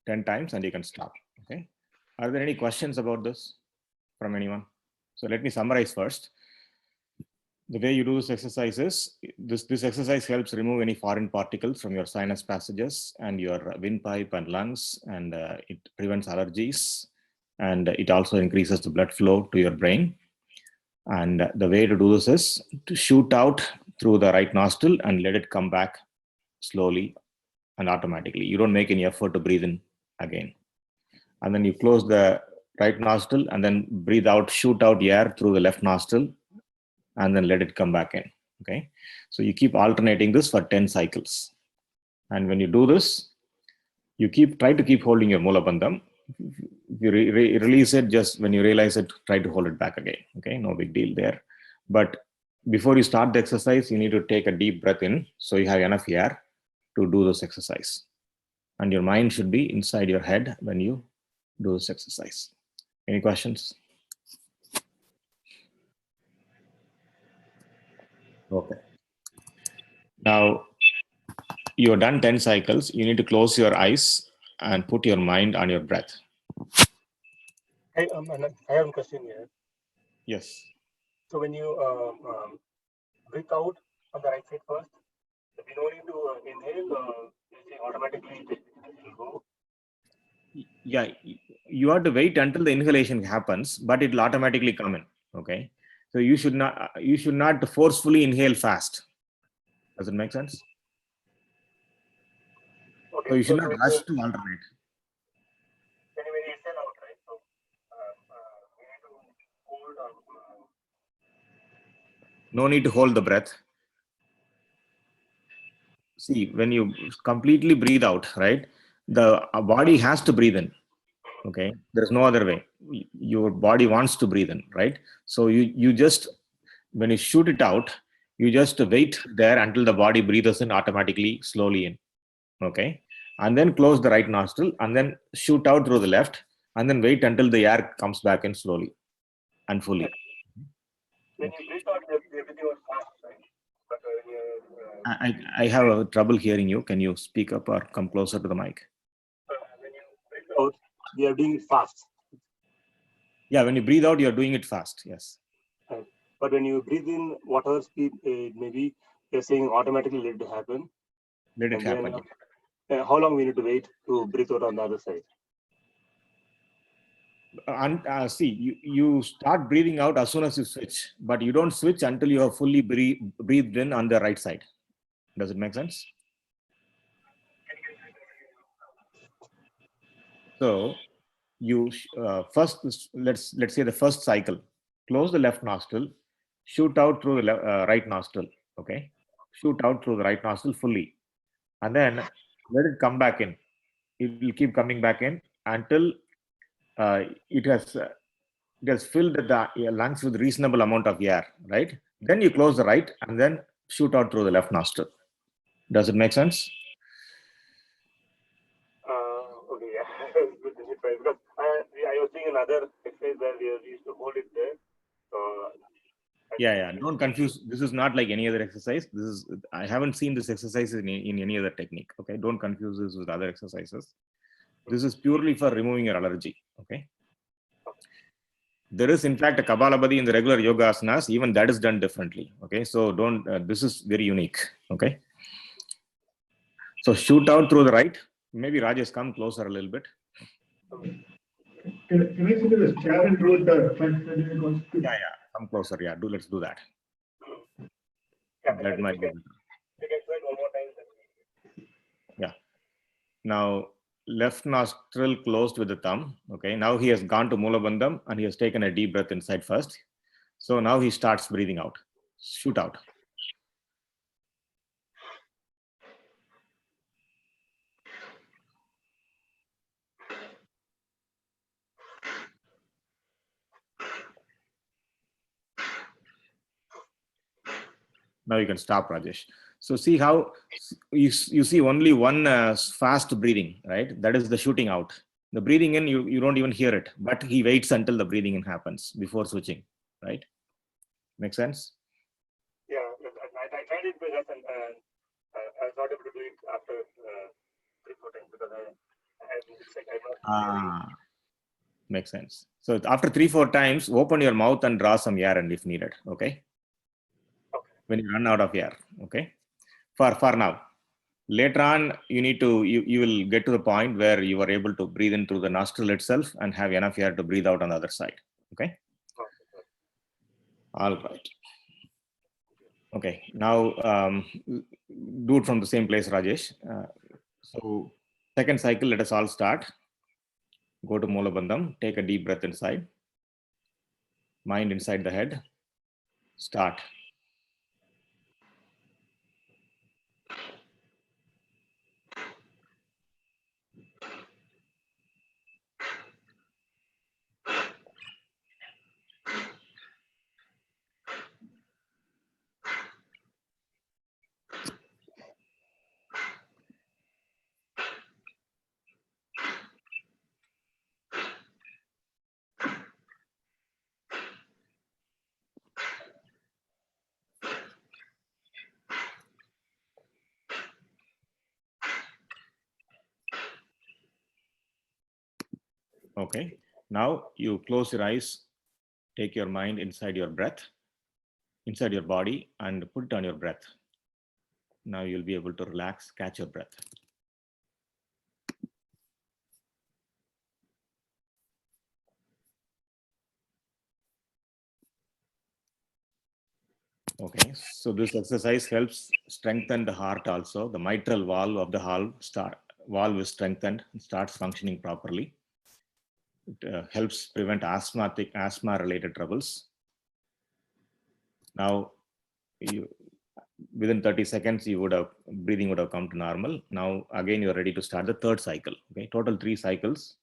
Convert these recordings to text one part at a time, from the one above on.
10 times and you can stop. Okay. Are there any questions about this from anyone? So let me summarize first. The way you do this exercise is, this exercise helps remove any foreign particles from your sinus passages and your windpipe and lungs, and it prevents allergies, and it also increases the blood flow to your brain. And the way to do this is to shoot out through the right nostril and let it come back slowly and automatically. You don't make any effort to breathe in again. And then you close the right nostril and then breathe out, shoot out air through the left nostril, and then let it come back in. Okay. So you keep alternating this for 10 cycles. And when you do this, you try to keep holding your Mula Bandham. If you release it, just when you realize it, try to hold it back again. Okay. No big deal there. But before you start the exercise, you need to take a deep breath in so you have enough air to do this exercise. And your mind should be inside your head when you do this exercise. Any questions? Okay. Now, you're done 10 cycles. You need to close your eyes and put your mind on your breath. I have a question here. Yes. So when you breathe out on the right side first, we don't need to inhale, automatically it will go. Yeah, you have to wait until the inhalation happens, but it will automatically come in. Okay. So you should not forcefully inhale fast. Does it make sense? Okay. So you should not rush to alternate. When you exhale out, right? So we need to hold on. No need to hold the breath. See, when you completely breathe out, right, the body has to breathe in. Okay, there's no other way. Your body wants to breathe in, right? So you just, when you shoot it out, you just wait there until the body breathes in automatically, slowly in. Okay, and then close the right nostril and then shoot out through the left, and then wait until the air comes back in slowly and fully. When you breathe out, everything was fast, right? But I have a trouble hearing you. Can you speak up or come closer to the mic? when you breathe out, we are doing it fast. Yeah, when you breathe out, you're doing it fast. Yes. Right. But when you breathe in, whatever speed, maybe you're saying automatically let it happen. Let it happen. Then, how long we need to wait to breathe out on the other side? And see, you start breathing out as soon as you switch, but you don't switch until you have fully breathed in on the right side. Does it make sense? So you first, let's say the first cycle, close the left nostril, shoot out through the right nostril. Okay, shoot out through the right nostril fully, and then let it come back in. It will keep coming back in until it has filled the lungs with reasonable amount of air, right? Then you close the right and then shoot out through the left nostril. Does it make sense? Okay, yeah. Because I was seeing another exercise where we used to hold it there. So Yeah. Don't confuse. This is not like any other exercise. I haven't seen this exercise in any other technique. Okay, don't confuse this with other exercises. This is purely for removing your allergy. Okay. There is, in fact, a Kapalabhati in the regular yoga asanas. Even that is done differently. Okay, so don't. This is very unique. Okay. So shoot out through the right. Maybe Rajesh, come closer a little bit. Can I see the challenge road? Yeah. Come closer. Yeah. Let's do that. That might be better. Yeah. Now, left nostril closed with the thumb. Okay. Now he has gone to Mula Bandham and he has taken a deep breath inside first. So now he starts breathing out. Shoot out. Now you can stop, Rajesh. So see how you see only one fast breathing, right? That is the shooting out. The breathing in, you don't even hear it, but he waits until the breathing in happens before switching, right? Make sense? Yeah, I tried it, but I was not able to do it after 3-4 times because And it's like I'm not really. Makes sense. So after 3-4 times, open your mouth and draw some air and if needed. Okay. Okay. When you run out of air. Okay. For now. Later on, you will get to the point where you are able to breathe in through the nostril itself and have enough air to breathe out on the other side. Okay. Okay. All right. Okay. Now do it from the same place, Rajesh. So second cycle, let us all start. Go to Mula Bandham. Take a deep breath inside. Mind inside the head. Start. Okay. Now you close your eyes, take your mind inside your breath, inside your body, and put it on your breath. Now you'll be able to relax, catch your breath. Okay, so this exercise helps strengthen the heart also. The mitral valve of the valve is strengthened and starts functioning properly. It helps prevent asthma-related troubles. Now, within 30 seconds, breathing would have come to normal. Now, again, you're ready to start the third cycle. Okay, total 3 cycles,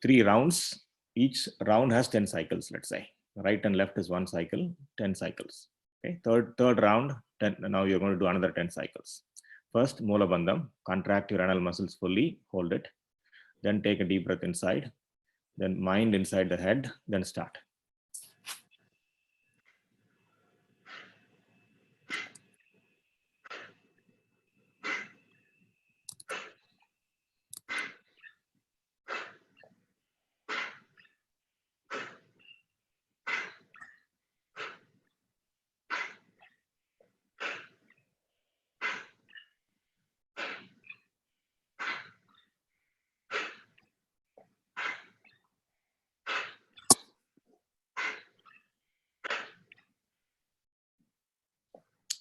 3 rounds. Each round has 10 cycles, let's say. Right and left is 1 cycle, 10 cycles. Okay, third round, 10, now you're going to do another 10 cycles. First, Mula Bandham, contract your anal muscles fully, hold it. Then take a deep breath inside. Then mind inside the head, then start.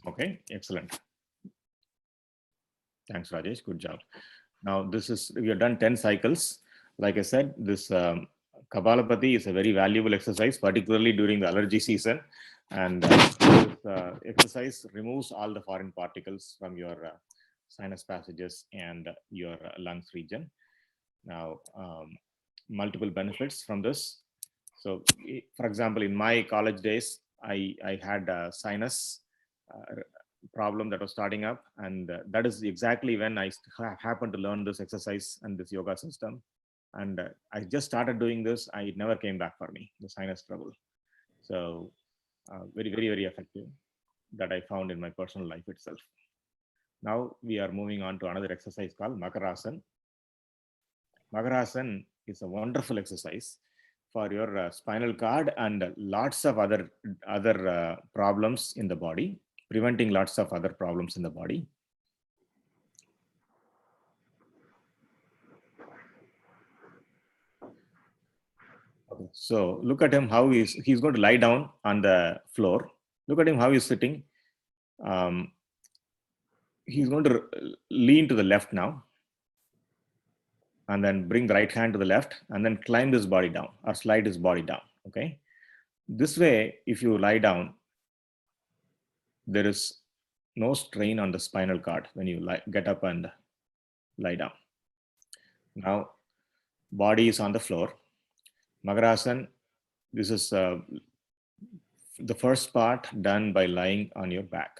Okay, excellent. Thanks, Rajesh. Good job. Now, we have done 10 cycles. Like I said, this Kapalabhati is a very valuable exercise, particularly during the allergy season. And this exercise removes all the foreign particles from your sinus passages and your lungs region. Now, multiple benefits from this. So, for example, in my college days, I had a sinus problem that was starting up, and that is exactly when I happened to learn this exercise and this yoga system. And I just started doing this. It never came back for me, the sinus trouble. So very, very, very effective that I found in my personal life itself. Now we are moving on to another exercise called Makarasan. Makarasan is a wonderful exercise for your spinal cord and lots of other problems in the body, preventing lots of other problems in the body. Okay, so look at him, how he's going to lie down on the floor. Look at him, how he's sitting. He's going to lean to the left now, and then bring the right hand to the left, and then climb his body down or slide his body down. Okay. This way, if you lie down, there is no strain on the spinal cord when you get up and lie down. Now, body is on the floor. Makarasan, this is the first part done by lying on your back.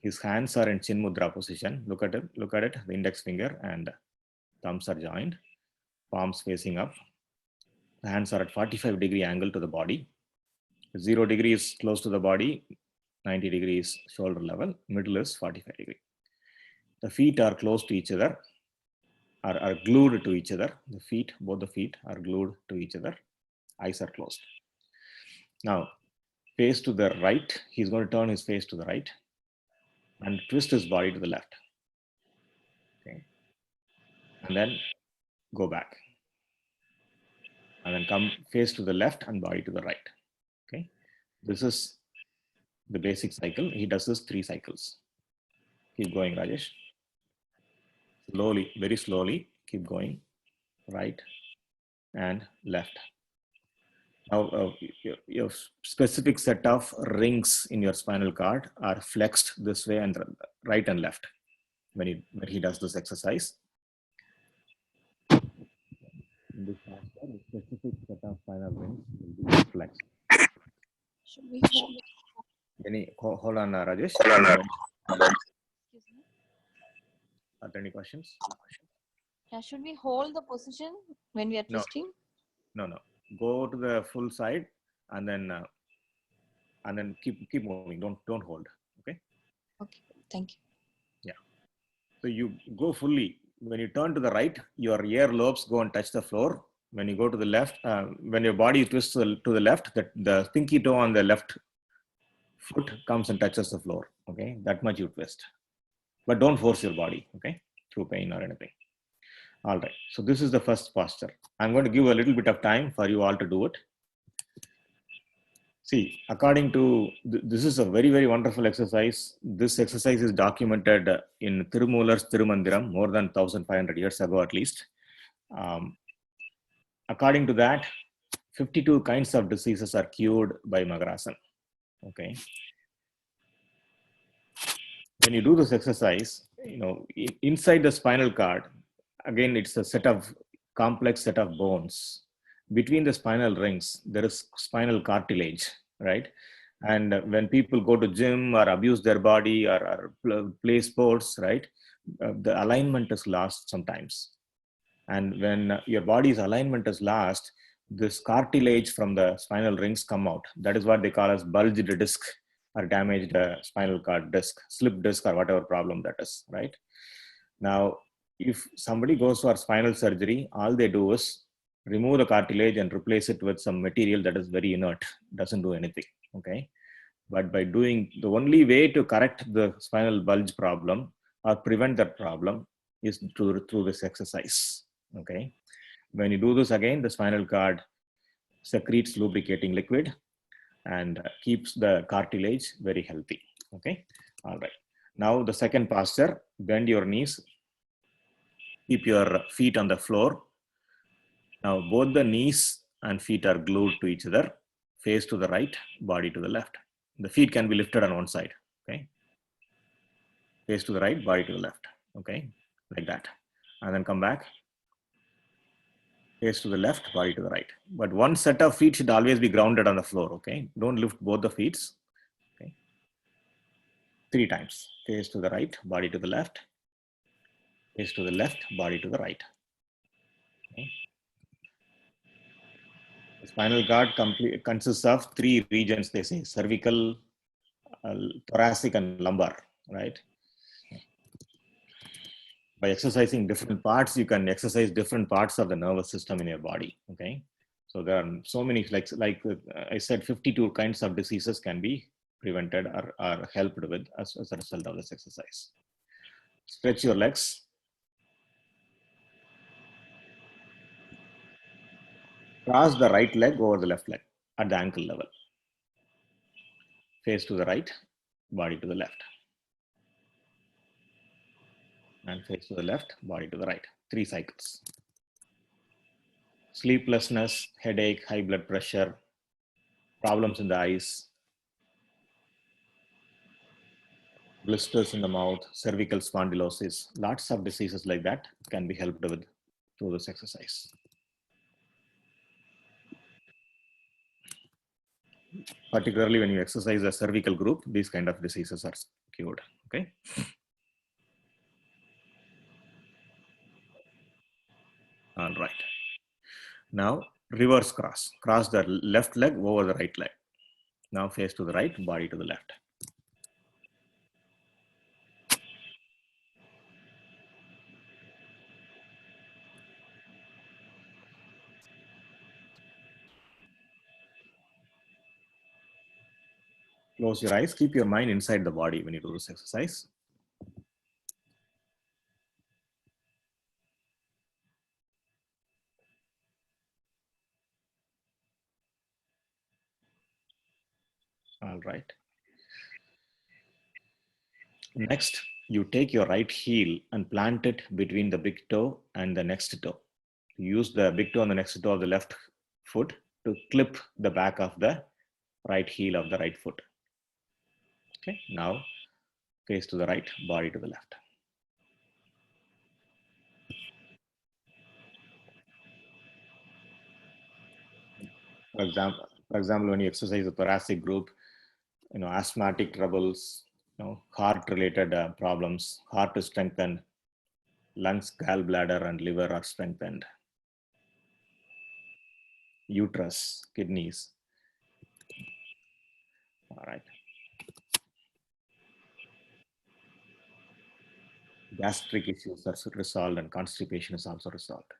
His hands are in Chin Mudra position. Look at it. The index finger and thumbs are joined, palms facing up. The hands are at 45-degree angle to the body. 0 degree is close to the body, 90 degrees shoulder level, middle is 45 degree. The feet are close to each other. are glued to each other. The feet, both the feet are glued to each other. Eyes are closed. Now, face to the right. He's going to turn his face to the right and twist his body to the left. Okay. And then go back. And then come face to the left and body to the right. Okay. This is the basic cycle. He does this 3 cycles. Keep going, Rajesh. Slowly, very slowly, keep going. Right and left. Now, your specific set of rings in your spinal cord are flexed this way and right and left when he does this exercise. In this posture, the specific set of spinal rings will be flexed. Should we hold? Hold on, Rajesh. Excuse me. Are there any questions? Yeah, should we hold the position when we are No. twisting? No. Go to the full side and then keep moving. Don't hold. Okay. Okay, thank you. So you go fully. When you turn to the right, your ear lobes go and touch the floor. When you go to the left, when your body twists to the left, the pinky toe on the left foot comes and touches the floor. Okay, that much you twist. But don't force your body, okay, through pain or anything. All right, so this is the first posture. I'm going to give a little bit of time for you all to do it. See, according to, this is a very, very wonderful exercise. This exercise is documented in Tirumular's Tirumandiram more than 1,500 years ago at least. According to that, 52 kinds of diseases are cured by Magarasana. Okay. When you do this exercise, inside the spinal cord, again, it's a complex set of bones. Between the spinal rings, there is spinal cartilage, right? And when people go to gym or abuse their body or play sports, right, the alignment is lost sometimes. And when your body's alignment is lost, this cartilage from the spinal rings come out. That is what they call as bulged disc or damaged spinal cord disc, slip disc, or whatever problem that is, right? Now, if somebody goes for spinal surgery, all they do is remove the cartilage and replace it with some material that is very inert, doesn't do anything, okay? But by doing, the only way to correct the spinal bulge problem or prevent that problem is through this exercise, okay? When you do this again, the spinal cord secretes lubricating liquid and keeps the cartilage very healthy, okay? All right. Now the second posture, bend your knees, keep your feet on the floor. Now both the knees and feet are glued to each other, face to the right, body to the left. The feet can be lifted on one side, okay? Face to the right, body to the left, okay? Like that. And then come back, face to the left, body to the right. But one set of feet should always be grounded on the floor, okay? Don't lift both the feet, okay? 3 times, face to the right, body to the left, face to the left, body to the right. Okay. The spinal cord consists of 3 regions, they say, cervical, thoracic, and lumbar, right? By exercising different parts, you can exercise different parts of the nervous system in your body, okay? So there are so many, like I said, 52 kinds of diseases can be prevented or helped with as a result of this exercise. Stretch your legs. Cross the right leg over the left leg at the ankle level. Face to the right, body to the left. And face to the left, body to the right. 3 cycles. Sleeplessness, headache, high blood pressure, problems in the eyes, blisters in the mouth, cervical spondylosis, lots of diseases like that can be helped with through this exercise. Particularly when you exercise a cervical group, these kind of diseases are cured, okay? All right. Now, reverse cross. Cross the left leg over the right leg. Now face to the right, body to the left. Close your eyes. Keep your mind inside the body when you do this exercise. All right. Next, you take your right heel and plant it between the big toe and the next toe. Use the big toe and the next toe of the left foot to clip the back of the right heel of the right foot. Okay, now face to the right, body to the left. For example, when you exercise the thoracic group, asthmatic troubles, heart-related problems, heart is strengthened, lungs, gallbladder, and liver are strengthened. Uterus, kidneys. All right. Gastric issues are resolved and constipation is also resolved.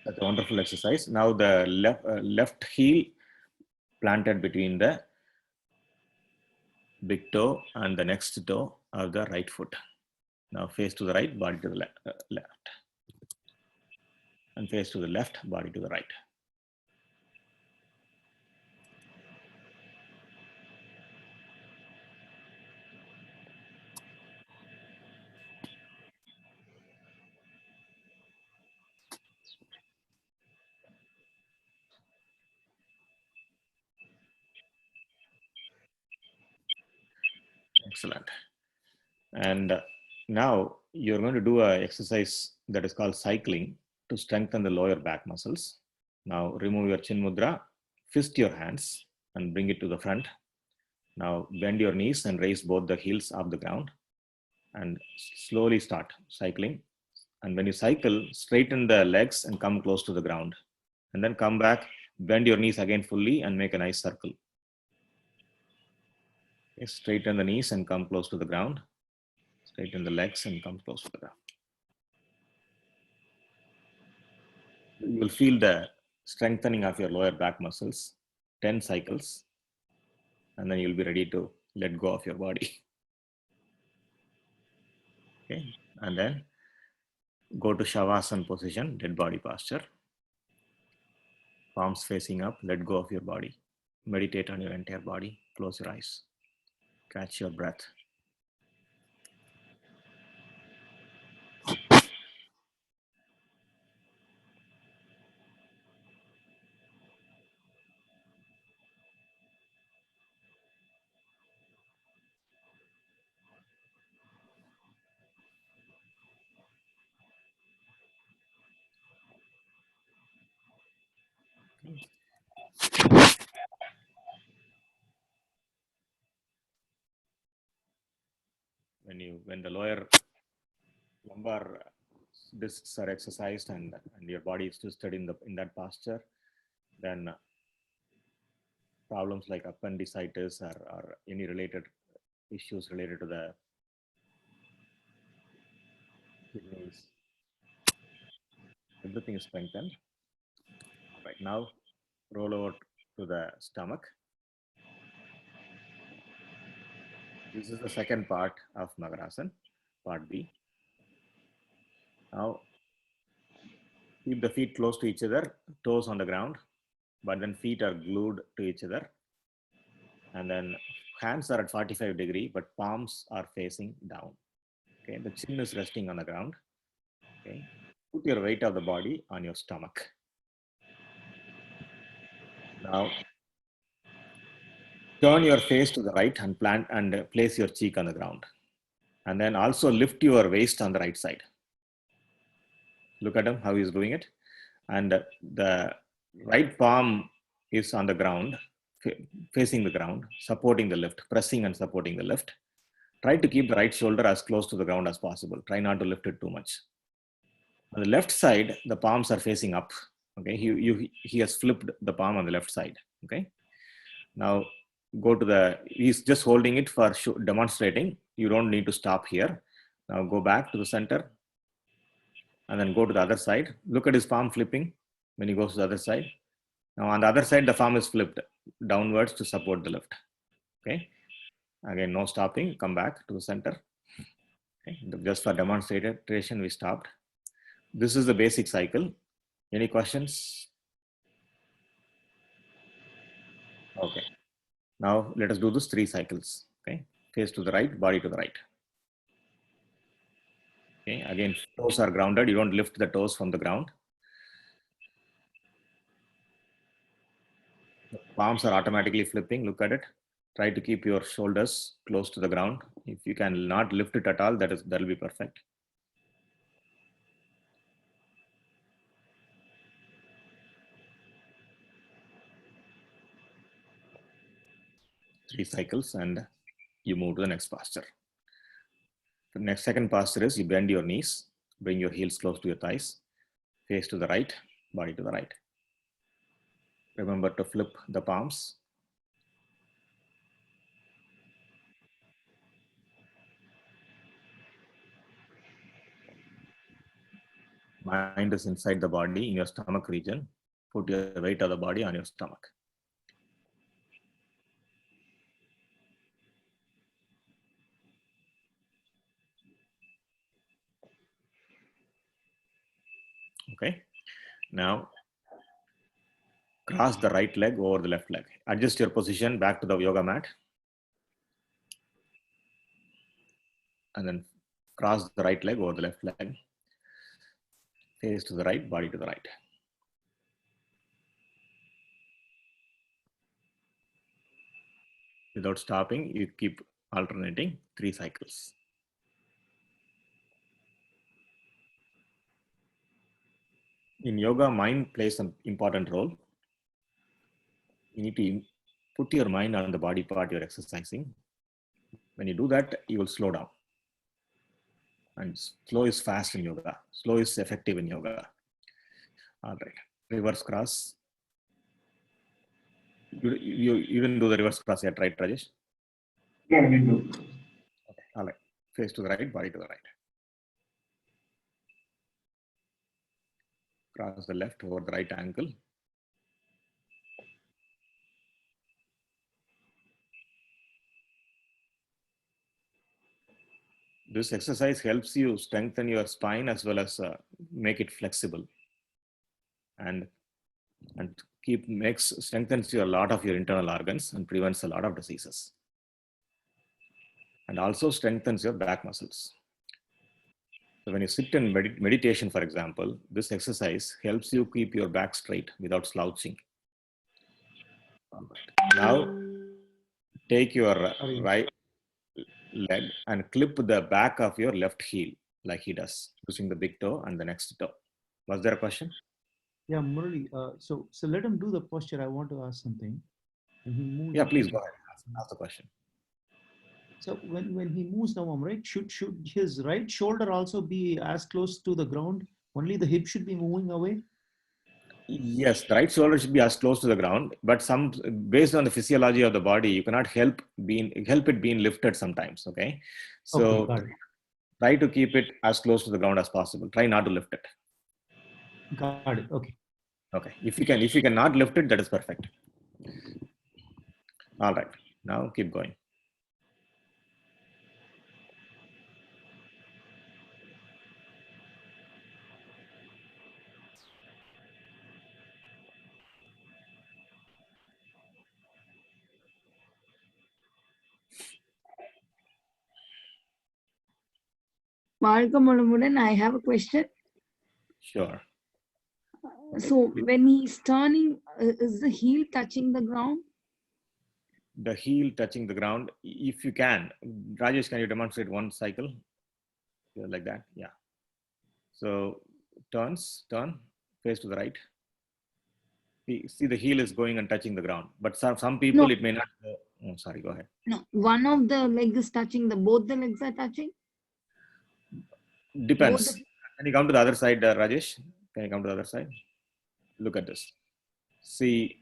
That's a wonderful exercise. Now the left heel planted between the big toe and the next toe of the right foot. Now face to the right, body to the left. And face to the left, body to the right. Excellent. And now you're going to do an exercise that is called cycling to strengthen the lower back muscles. Now remove your chin mudra, fist your hands and bring it to the front. Now bend your knees and raise both the heels off the ground and slowly start cycling. And when you cycle, straighten the legs and come close to the ground. And then come back, bend your knees again fully and make a nice circle. Okay, straighten the knees and come close to the ground. Straighten the legs and come close to the ground. You will feel the strengthening of your lower back muscles, 10 cycles, and then you'll be ready to let go of your body. Okay, and then go to Shavasana position, dead body posture. Palms facing up, let go of your body. Meditate on your entire body, close your eyes. Catch your breath. When the lower lumbar discs are exercised and your body is twisted in that posture, then problems like appendicitis or any related issues related to the kidneys, everything is strengthened. Right now, roll over to the stomach. This is the second part of Magarasana, part B. Now, keep the feet close to each other, toes on the ground, but then feet are glued to each other. And then hands are at 45 degrees, but palms are facing down. Okay, the chin is resting on the ground. Okay, put your weight of the body on your stomach. Now, turn your face to the right and place your cheek on the ground. And then also lift your waist on the right side. Look at him, how he's doing it. And the right palm is on the ground, facing the ground, supporting the lift, pressing and supporting the lift. Try to keep the right shoulder as close to the ground as possible. Try not to lift it too much. On the left side, the palms are facing up. Okay, he has flipped the palm on the left side. Okay, now go to he's just holding it for demonstrating. You don't need to stop here. Now go back to the center and then go to the other side. Look at his palm flipping. when he goes to the other side. Now on the other side, the palm is flipped downwards to support the lift. Okay. Again, no stopping. Come back to the center. Okay. Just for demonstration, we stopped. This is the basic cycle. Any questions? Okay. Now let us do this 3 cycles. Okay. Face to the right, body to the right. Okay. Again, toes are grounded. You don't lift the toes from the ground. The palms are automatically flipping. Look at it. Try to keep your shoulders close to the ground. If you can not lift it at all, that'll be perfect. Three cycles and you move to the next posture. The next second posture is you bend your knees, bring your heels close to your thighs, face to the right, body to the right. Remember to flip the palms. Mind is inside the body in your stomach region. Put your weight of the body on your stomach. Okay. Now cross the right leg over the left leg. Adjust your position back to the yoga mat. And then cross the right leg over the left leg. Face to the right, body to the right. Without stopping, you keep alternating 3 cycles. In yoga, mind plays an important role. You need to put your mind on the body part you're exercising. When you do that, you will slow down. And slow is fast in yoga. Slow is effective in yoga. All right. Reverse cross. You didn't do the reverse cross yet, right, Rajesh? No, we do. Okay. All right. Face to the right, body to the right. Cross the left over the right ankle. This exercise helps you strengthen your spine as well as make it flexible, and strengthens a lot of your internal organs and prevents a lot of diseases, and also strengthens your back muscles. So when you sit in meditation, for example, this exercise helps you keep your back straight without slouching. All right. Now take your right leg and clip the back of your left heel like he does, using the big toe and the next toe. Was there a question? Yeah, Murali. So let him do the posture. I want to ask something. When he moves, Yeah, please go ahead. Ask the question. So when he moves now, right, should his right shoulder also be as close to the ground? Only the hip should be moving away? Yes, the right shoulder should be as close to the ground, but based on the physiology of the body, you cannot help it being lifted sometimes. Okay, so Okay, try to keep it as close to the ground as possible. Try not to lift it. got it. Okay. Okay, if you cannot lift it, that is perfect. All right, now keep going. Margamulamudan, I have a question. Sure. So when he's turning, is the heel touching the ground? The heel touching the ground, if you can. Rajesh, can you demonstrate one cycle? Yeah, like that, yeah. So turn, face to the right. See the heel is going and touching the ground, but some people it may not. Oh, sorry, go ahead. No, one of the legs is touching, both the legs are touching? Depends. Can you come to the other side, Rajesh? Can you come to the other side? Look at this. See,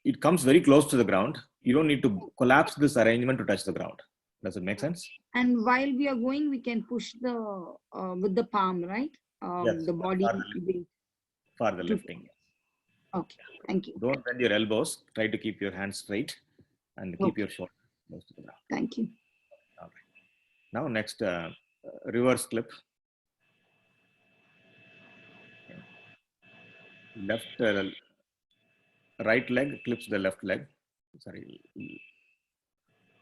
it comes very close to the ground. You don't need to collapse this arrangement to touch the ground. Does it make sense? And while we are going, we can push with the palm, right? Yes, the body. for the lifting. Okay, thank you. Don't bend your elbows. Try to keep your hands straight and keep Okay. your shoulder close to the ground. Thank you. All right. Now next, reverse clip. Left, right leg clips the left leg. Sorry,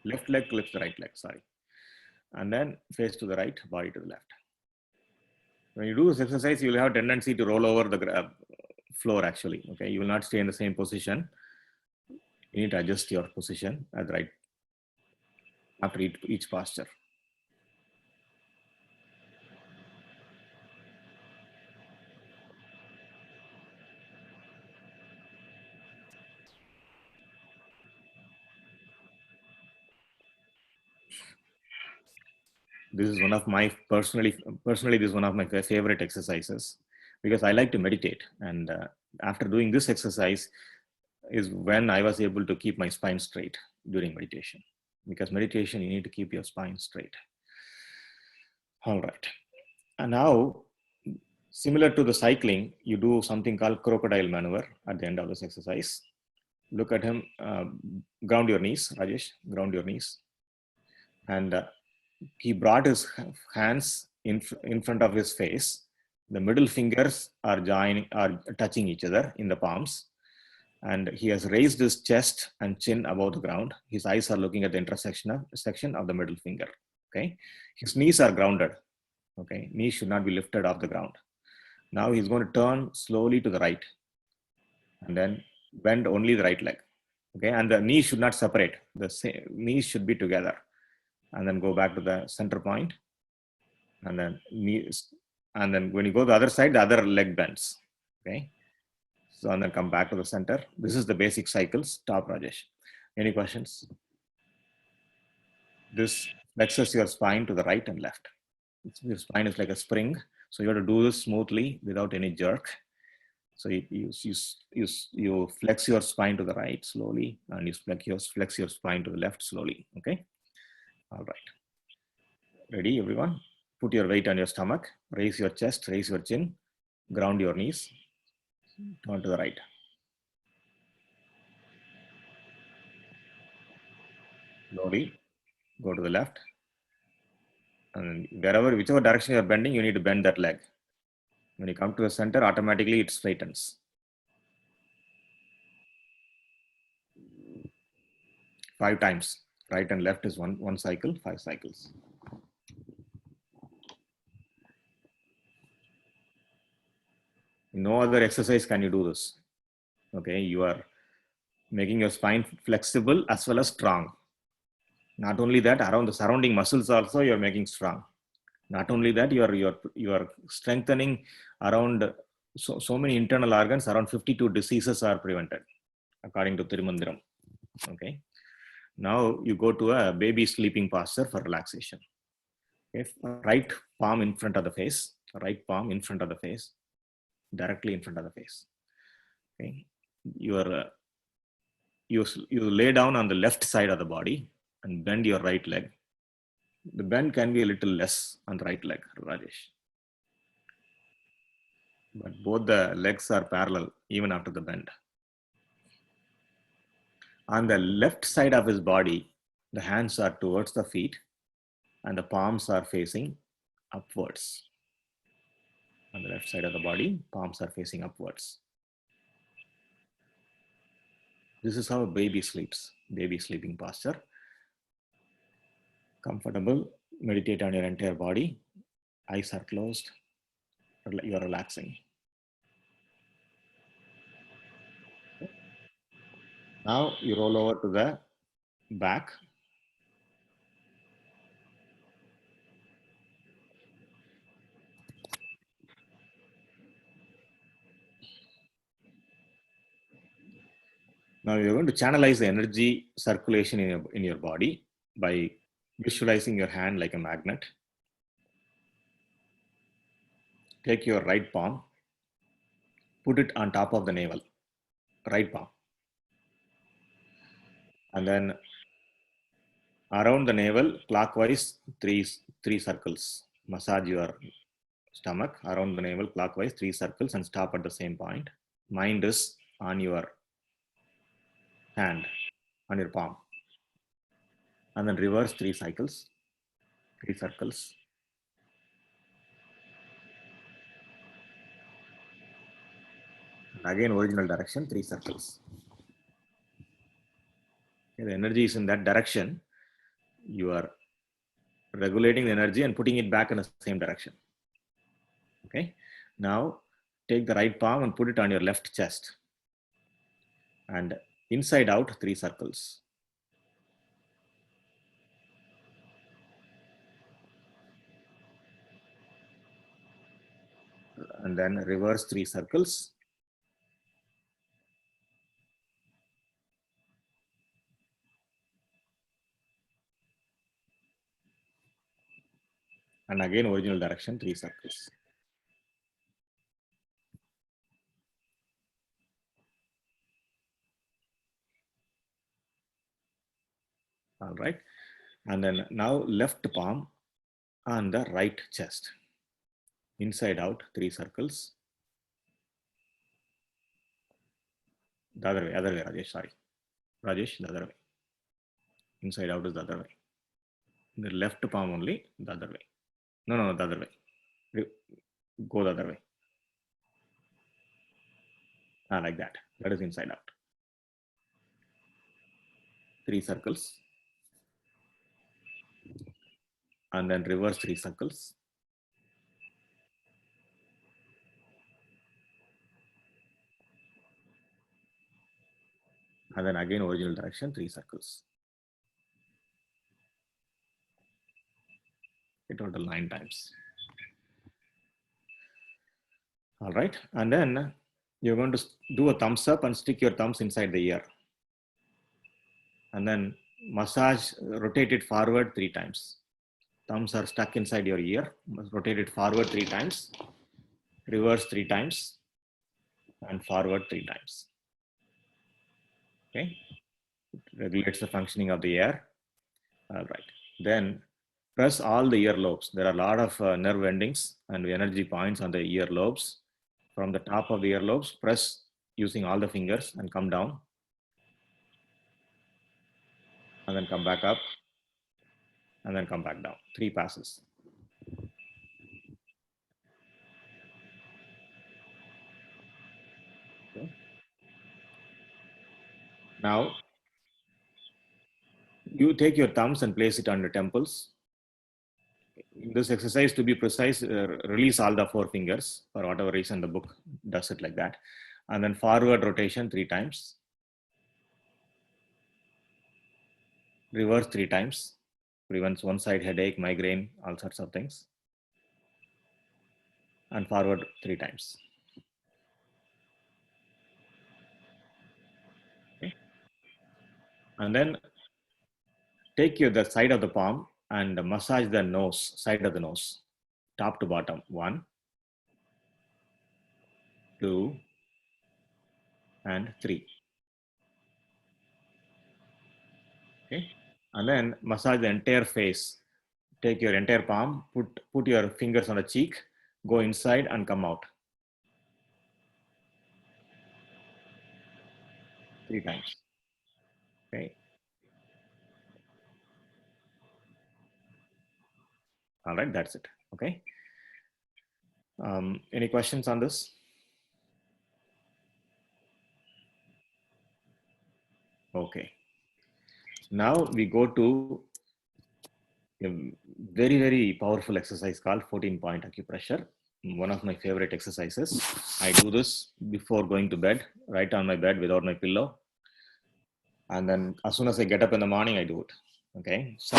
left leg clips the right leg. Sorry, and then face to the right, body to the left. When you do this exercise, you will have a tendency to roll over the floor. Actually, okay, you will not stay in the same position. You need to adjust your position at the right after each posture. This is one of my personally this is one of my favorite exercises because I like to meditate, and after doing this exercise is when I was able to keep my spine straight during meditation, because meditation you need to keep your spine straight. All right, and now similar to the cycling, you do something called crocodile maneuver at the end of this exercise. Look at him, ground your knees, Rajesh, ground your knees, and he brought his hands in front of his face. The middle fingers are touching each other in the palms, and he has raised his chest and chin above the ground. His eyes are looking at the section of the middle finger. Okay, his knees are grounded. Okay, knees should not be lifted off the ground. Now he's going to turn slowly to the right, and then bend only the right leg. Okay, and the knees should not separate. The knees should be together. And then go back to the center point, and then knees, and then when you go to the other side, the other leg bends. Okay, so and then come back to the center. This is the basic cycles. Stop, Rajesh. Any questions? This flexes your spine to the right and left. Your spine is like a spring, so you have to do this smoothly without any jerk. So you flex your spine to the right slowly, and you flex your spine to the left slowly. Okay. All right. Ready, everyone? Put your weight on your stomach. Raise your chest, raise your chin, ground your knees, turn to the right. Slowly, go to the left. And whichever direction you're bending, you need to bend that leg. When you come to the center, automatically it straightens. 5 times. Right and left is one cycle, 5 cycles. No other exercise can you do this. Okay, you are making your spine flexible as well as strong. Not only that, around the surrounding muscles also you're making strong. Not only that, you are strengthening around so many internal organs. Around 52 diseases are prevented, according to Tirumandiram. Okay. Now you go to a baby sleeping posture for relaxation. Okay. Right palm in front of the face. Right palm in front of the face. Directly in front of the face. Okay. You lay down on the left side of the body and bend your right leg. The bend can be a little less on the right leg, Rajesh. But both the legs are parallel even after the bend. On the left side of his body, the hands are towards the feet and the palms are facing upwards. On the left side of the body, palms are facing upwards. This is how a baby sleeps, baby sleeping posture. Comfortable, meditate on your entire body. Eyes are closed, you are relaxing. Now you roll over to the back. Now you're going to channelize the energy circulation in your body by visualizing your hand like a magnet. Take your right palm, put it on top of the navel, right palm. And then around the navel, clockwise, three circles. Massage your stomach, around the navel clockwise, 3 circles, and stop at the same point. Mind is on your hand, on your palm. And then reverse 3 cycles, 3 circles. And again, original direction, 3 circles. Okay, the energy is in that direction. You are regulating the energy and putting it back in the same direction. Okay. Now take the right palm and put it on your left chest. And inside out, 3 circles. And then reverse 3 circles. And again, original direction, 3 circles. All right. And then now left palm on the right chest. Inside out, 3 circles. The other way, Rajesh, sorry. Rajesh, the other way. Inside out is the other way. The left palm only, the other way. No, the other way. Go the other way. Like that. That is inside out. 3 circles. And then reverse 3 circles. And then again, original direction, 3 circles. A total 9 times. All right. And then you're going to do a thumbs up and stick your thumbs inside the ear. And then massage, rotate it forward 3 times. Thumbs are stuck inside your ear. Rotate it forward 3 times, reverse 3 times, and forward 3 times. Okay. It regulates the functioning of the ear. All right. Then press all the ear lobes. There are a lot of nerve endings and energy points on the ear lobes. From the top of the ear lobes, press using all the fingers and come down. And then come back up. And then come back down. 3 passes. Okay. Now, you take your thumbs and place it on your temples. In this exercise, to be precise, release all the 4 fingers. For whatever reason, the book does it like that. And then forward rotation 3 times. Reverse 3 times. Prevents one side headache, migraine, all sorts of things. And forward 3 times. Okay. And then take the side of the palm and massage the nose, side of the nose, top to bottom. 1, 2, and 3. Okay. And then massage the entire face. Take your entire palm, put your fingers on the cheek, go inside and come out. 3 times. Okay. All right, that's it. Okay. Any questions on this? Okay. Now we go to a very, very powerful exercise called 14-point acupressure. One of my favorite exercises. I do this before going to bed, right on my bed without my pillow. And then as soon as I get up in the morning, I do it. Okay. So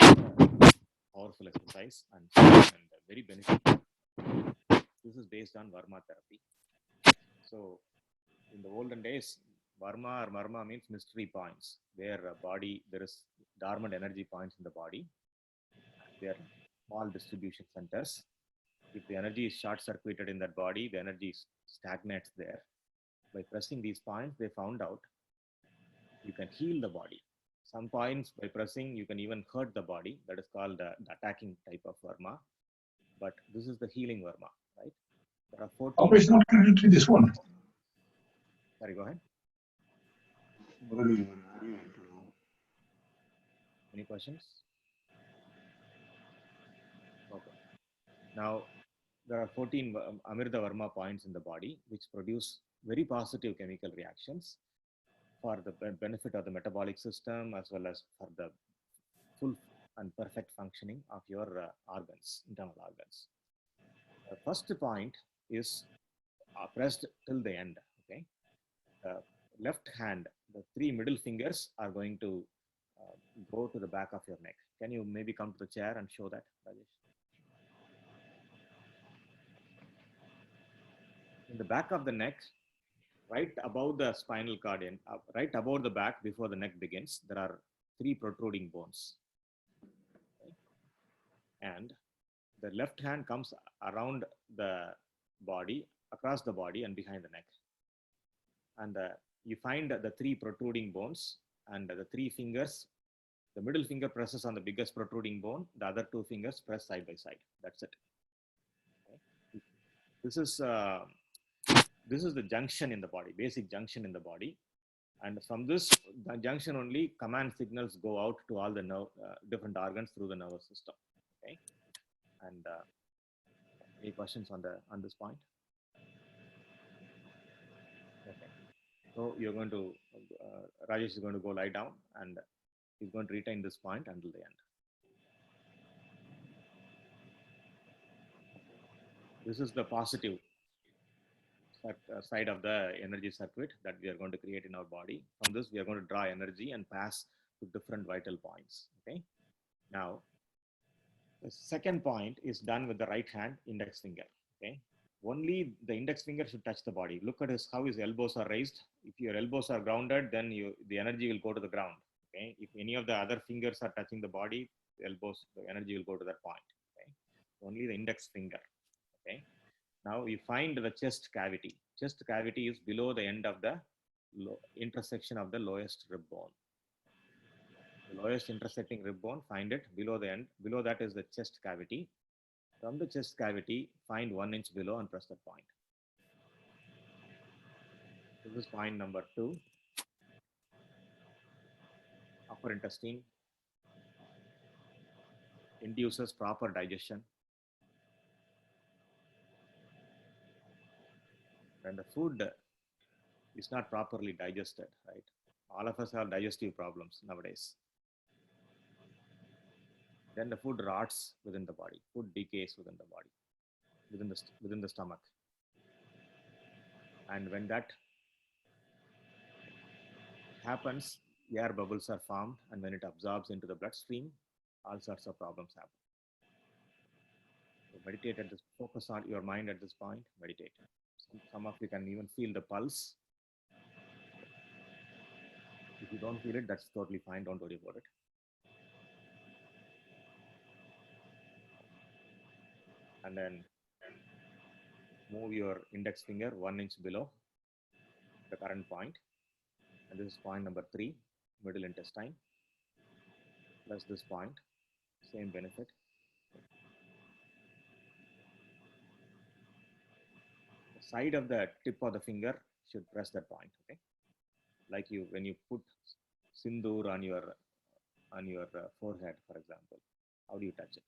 powerful exercise and very beneficial. This is based on Varma therapy. So in the olden days, Varma or Marma means mystery points, where there is dormant energy points in the body. They are small distribution centers. If the energy is short-circuited in that body, the energy stagnates there. By pressing these points, they found out you can heal the body. Some points by pressing, you can even hurt the body. That is called the attacking type of Varma. But this is the healing Varma. right? There are 14. Operational connectivity, this one. Sorry, go ahead. Any questions? Okay. Now, there are 14 Amirta Varma points in the body which produce very positive chemical reactions for the benefit of the metabolic system as well as for the full and perfect functioning of your organs, internal organs. The first point is pressed till the end. Okay, left hand, the 3 middle fingers are going to go to the back of your neck. Can you maybe come to the chair and show that, Rajesh? In the back of the neck, right above the spinal cord, and right above the back before the neck begins, there are 3 protruding bones. Okay? And the left hand comes around the body, across the body and behind the neck. And you find the 3 protruding bones, and the 3 fingers, the middle finger presses on the biggest protruding bone, the other 2 fingers press side by side. That's it. Okay? This is the junction in the body, basic junction in the body. And from this junction only, command signals go out to all the different organs through the nervous system. Okay. And any questions on this point? Okay. So you're going to, Rajesh is going to go lie down and he's going to retain this point until the end. This is the positive side of the energy circuit that we are going to create in our body. From this, we are going to draw energy and pass to different vital points. Okay. Now, the second point is done with the right hand index finger. Okay. Only the index finger should touch the body. Look at how his elbows are raised. If your elbows are grounded, then the energy will go to the ground. Okay. If any of the other fingers are touching the body, the energy will go to that point. Okay. Only the index finger. Okay. Now you find the chest cavity. Chest cavity is below the end of the intersection of the lowest rib bone. The lowest intersecting rib bone, find it below the end. Below that is the chest cavity. From the chest cavity, find 1 inch below and press that point. This is point number 2. Upper intestine induces proper digestion. When the food is not properly digested, right? All of us have digestive problems nowadays. Then the food rots within the body. Food decays within the body, within the stomach. And when that happens, air bubbles are formed, and when it absorbs into the bloodstream, all sorts of problems happen. So meditate at this. Focus on your mind at this point. Meditate. Some of you can even feel the pulse. If you don't feel it, that's totally fine. Don't worry about it. And then move your index finger 1 inch below the current point. And this is point number 3, middle intestine. Plus this point, same benefit. The side of the tip of the finger should press that point. Okay, like when you put sindoor on your forehead, for example. How do you touch it?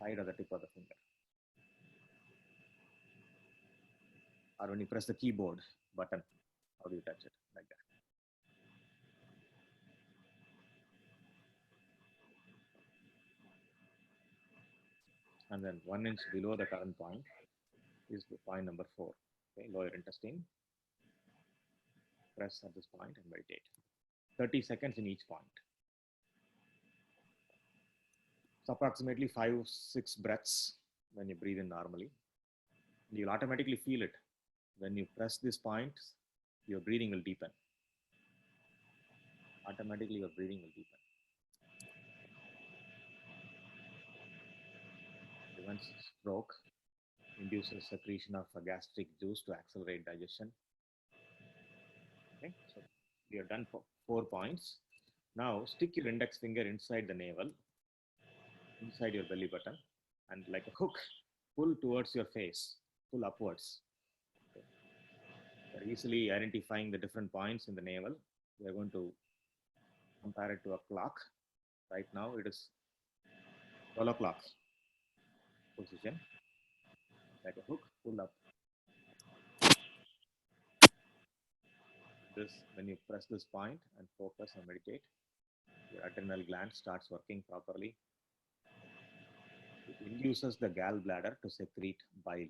Side of the tip of the finger. Or when you press the keyboard button, how do you touch it? Like that. And then 1 inch below the current point is the point number 4. Okay, lower intestine. Press at this point and meditate. 30 seconds in each point. It's approximately 5-6 breaths when you breathe in normally. You'll automatically feel it. When you press this point, your breathing will deepen. Automatically, your breathing will deepen. Prevents stroke, induces secretion of gastric juice to accelerate digestion. Okay, so we have done 4 points. Now stick your index finger inside the navel, inside your belly button, and like a hook, pull towards your face, pull upwards. Okay. For easily identifying the different points in the navel, we are going to compare it to a clock. Right now it is 12 o'clock position, like a hook, pull up. This, when you press this point and focus and meditate, your adrenal gland starts working properly. It induces the gallbladder to secrete bile.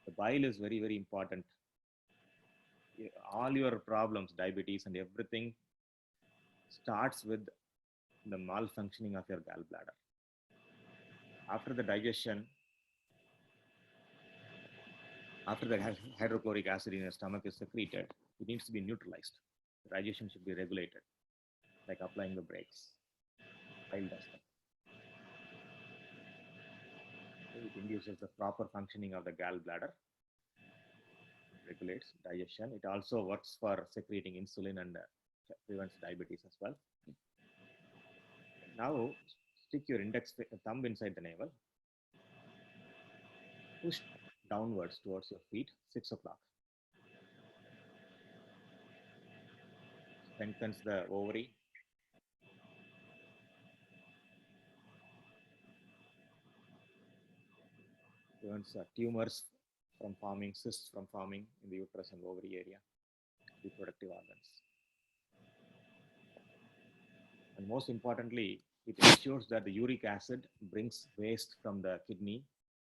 The bile is very, very important. All your problems, diabetes and everything, starts with the malfunctioning of your gallbladder. After the digestion, after the hydrochloric acid in your stomach is secreted, it needs to be neutralized. The digestion should be regulated, like applying the brakes. Bile does that. It induces the proper functioning of the gallbladder, regulates digestion. It also works for secreting insulin and prevents diabetes as well. Now, stick your index thumb inside the navel. Push downwards towards your feet, 6 o'clock. Strengthens the ovary. Prevents tumors from forming, cysts from forming in the uterus and ovary area, reproductive organs. And most importantly, it ensures that the uric acid brings waste from the kidney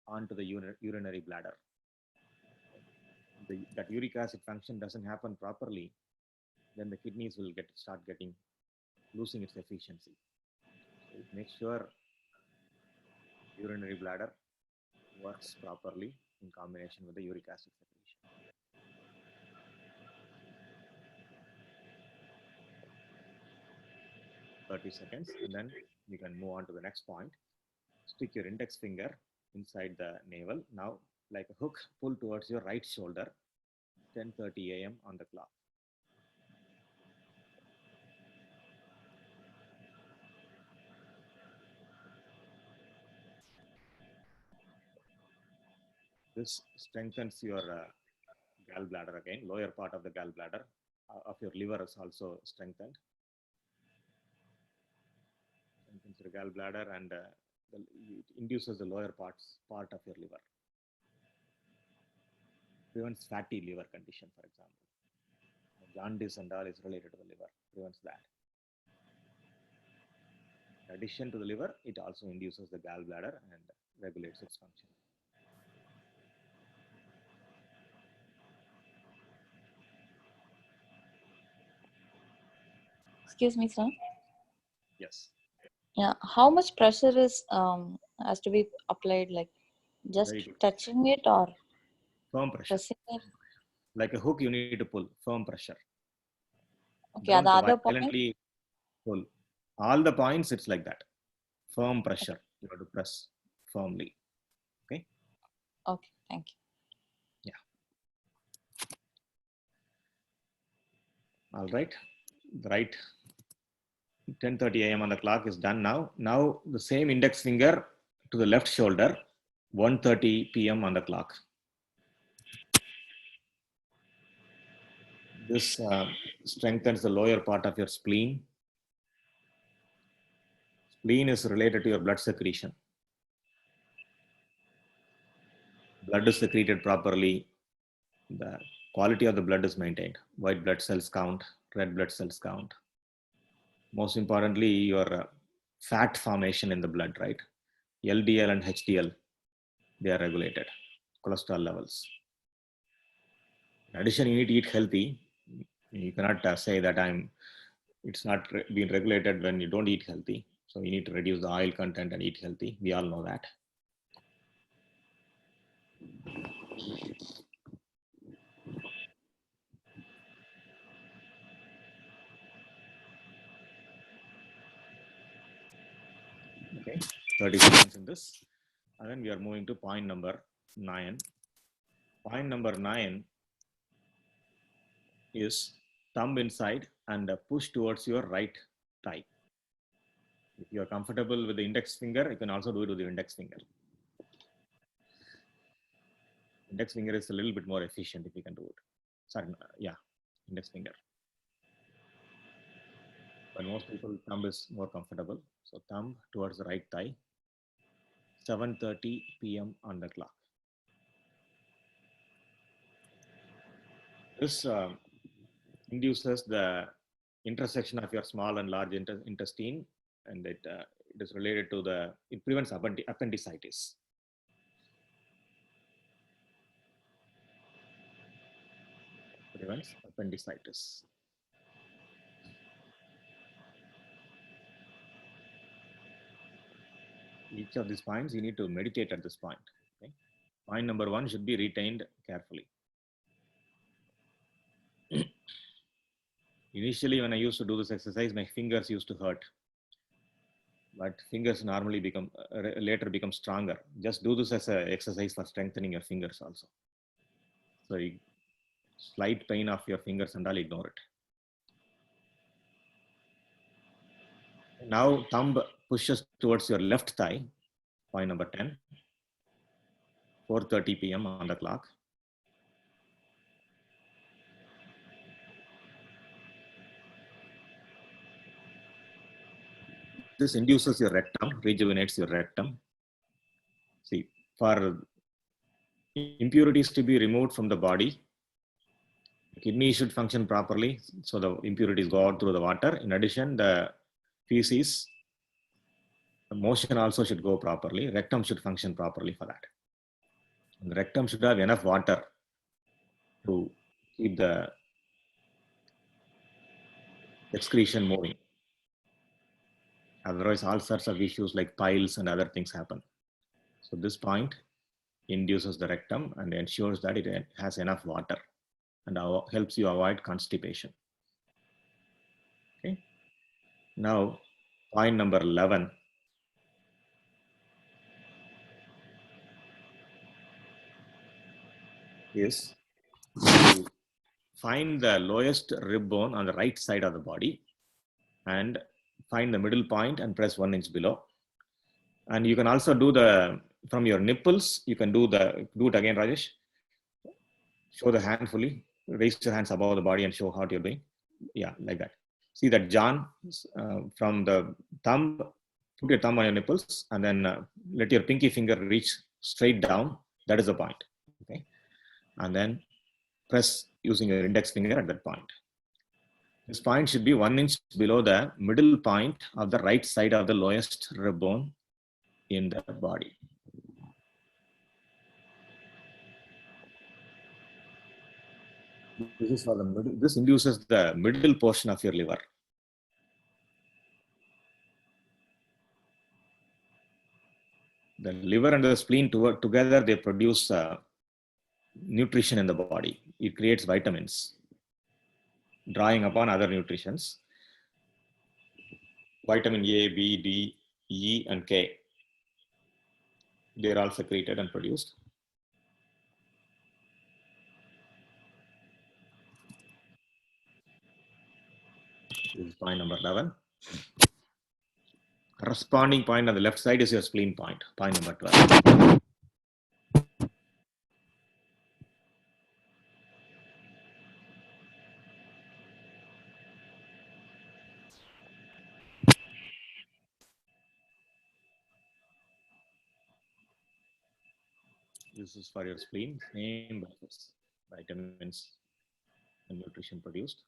onto the urinary bladder. That uric acid function doesn't happen properly, then the kidneys will start losing its efficiency. So it makes sure urinary bladder works properly in combination with the uric acid secretion. Seconds, and then you can move on to the next point. Stick your index finger inside the navel. Now, like a hook, pull towards your right shoulder, 10:30 a.m. on the clock. This strengthens your gallbladder again, lower part of the gallbladder of your liver is also strengthened. Strengthens your gallbladder and it induces the lower part of your liver. Prevents fatty liver condition, for example. Jaundice and all is related to the liver, prevents that. In addition to the liver, it also induces the gallbladder and regulates its function. Excuse me, sir. Yes. Yeah, how much pressure is has to be applied? Like just Very good. touching it or Firm pressure. pressing it? Like a hook, you need to pull, firm pressure. Okay, Don't the other point. violently pull. All the points, it's like that. Firm pressure. You have to press firmly. Okay. Okay, thank you. All right. Right. 10:30 a.m. on the clock is done now. Now the same index finger to the left shoulder, 1:30 p.m. on the clock. This strengthens the lower part of your spleen. Spleen is related to your blood secretion. Blood is secreted properly. The quality of the blood is maintained. White blood cells count, red blood cells count. Most importantly, your fat formation in the blood, right? LDL and HDL, they are regulated. Cholesterol levels. In addition, you need to eat healthy. You cannot say that it's not being regulated when you don't eat healthy. So you need to reduce the oil content and eat healthy. We all know that. Okay, 30 seconds in this. And then we are moving to point number 9. Point number 9 is thumb inside and push towards your right thigh. If you are comfortable with the index finger, you can also do it with the index finger. Index finger is a little bit more efficient if you can do it. Sorry, yeah, index finger. But most people, thumb is more comfortable. So thumb towards the right thigh, 7:30 p.m. on the clock. This induces the intersection of your small and large intestine, and it is related to it prevents appendicitis. Prevents appendicitis. Each of these points, you need to meditate at this point. Okay? Point number 1 should be retained carefully. Initially, when I used to do this exercise, my fingers used to hurt. But fingers normally later become stronger. Just do this as an exercise for strengthening your fingers also. So slight pain of your fingers and all, ignore it. Now thumb pushes towards your left thigh, point number 10, 4:30 p.m. on the clock. This induces your rectum, rejuvenates your rectum. See, for impurities to be removed from the body, the kidney should function properly, so the impurities go out through the water. In addition, the feces, the motion also should go properly. Rectum should function properly for that. And the rectum should have enough water to keep the excretion moving. Otherwise, all sorts of issues like piles and other things happen. So this point induces the rectum and ensures that it has enough water and helps you avoid constipation. Okay. Now, point number 11 is to find the lowest rib bone on the right side of the body and find the middle point and press 1 inch below. And you can also do from your nipples, you can do it again, Rajesh. Show the hand fully, raise your hands above the body and show how you're doing. Yeah, like that. See that John, from the thumb, put your thumb on your nipples and then let your pinky finger reach straight down. That is the point. Okay. And then press using your index finger at that point. This point should be 1 inch below the middle point of the right side of the lowest rib bone in the body. This is for the middle. This induces the middle portion of your liver. The liver and the spleen together, they produce nutrition in the body. It creates vitamins, drawing upon other nutrients. Vitamin A, B, D, E, and K. They are all secreted and produced. This is point number 11. Corresponding point on the left side is your spleen point, point number 12. This is for your spleen, same benefits, vitamins and nutrition produced.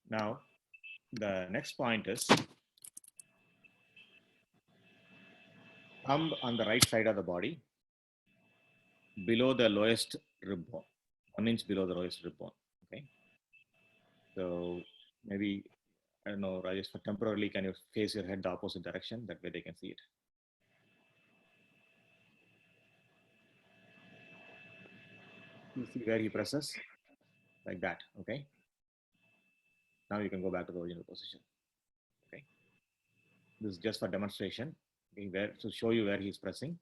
Now, the next point is thumb on the right side of the body, below the lowest rib bone, 1 inch below the lowest rib bone. Okay. So maybe, I don't know, Rajesh, for temporarily, can you face your head the opposite direction? That way they can see it. You see where he presses? Like that. Okay. Now you can go back to the original position. Okay. This is just for demonstration. Okay, where, to show you where he's pressing.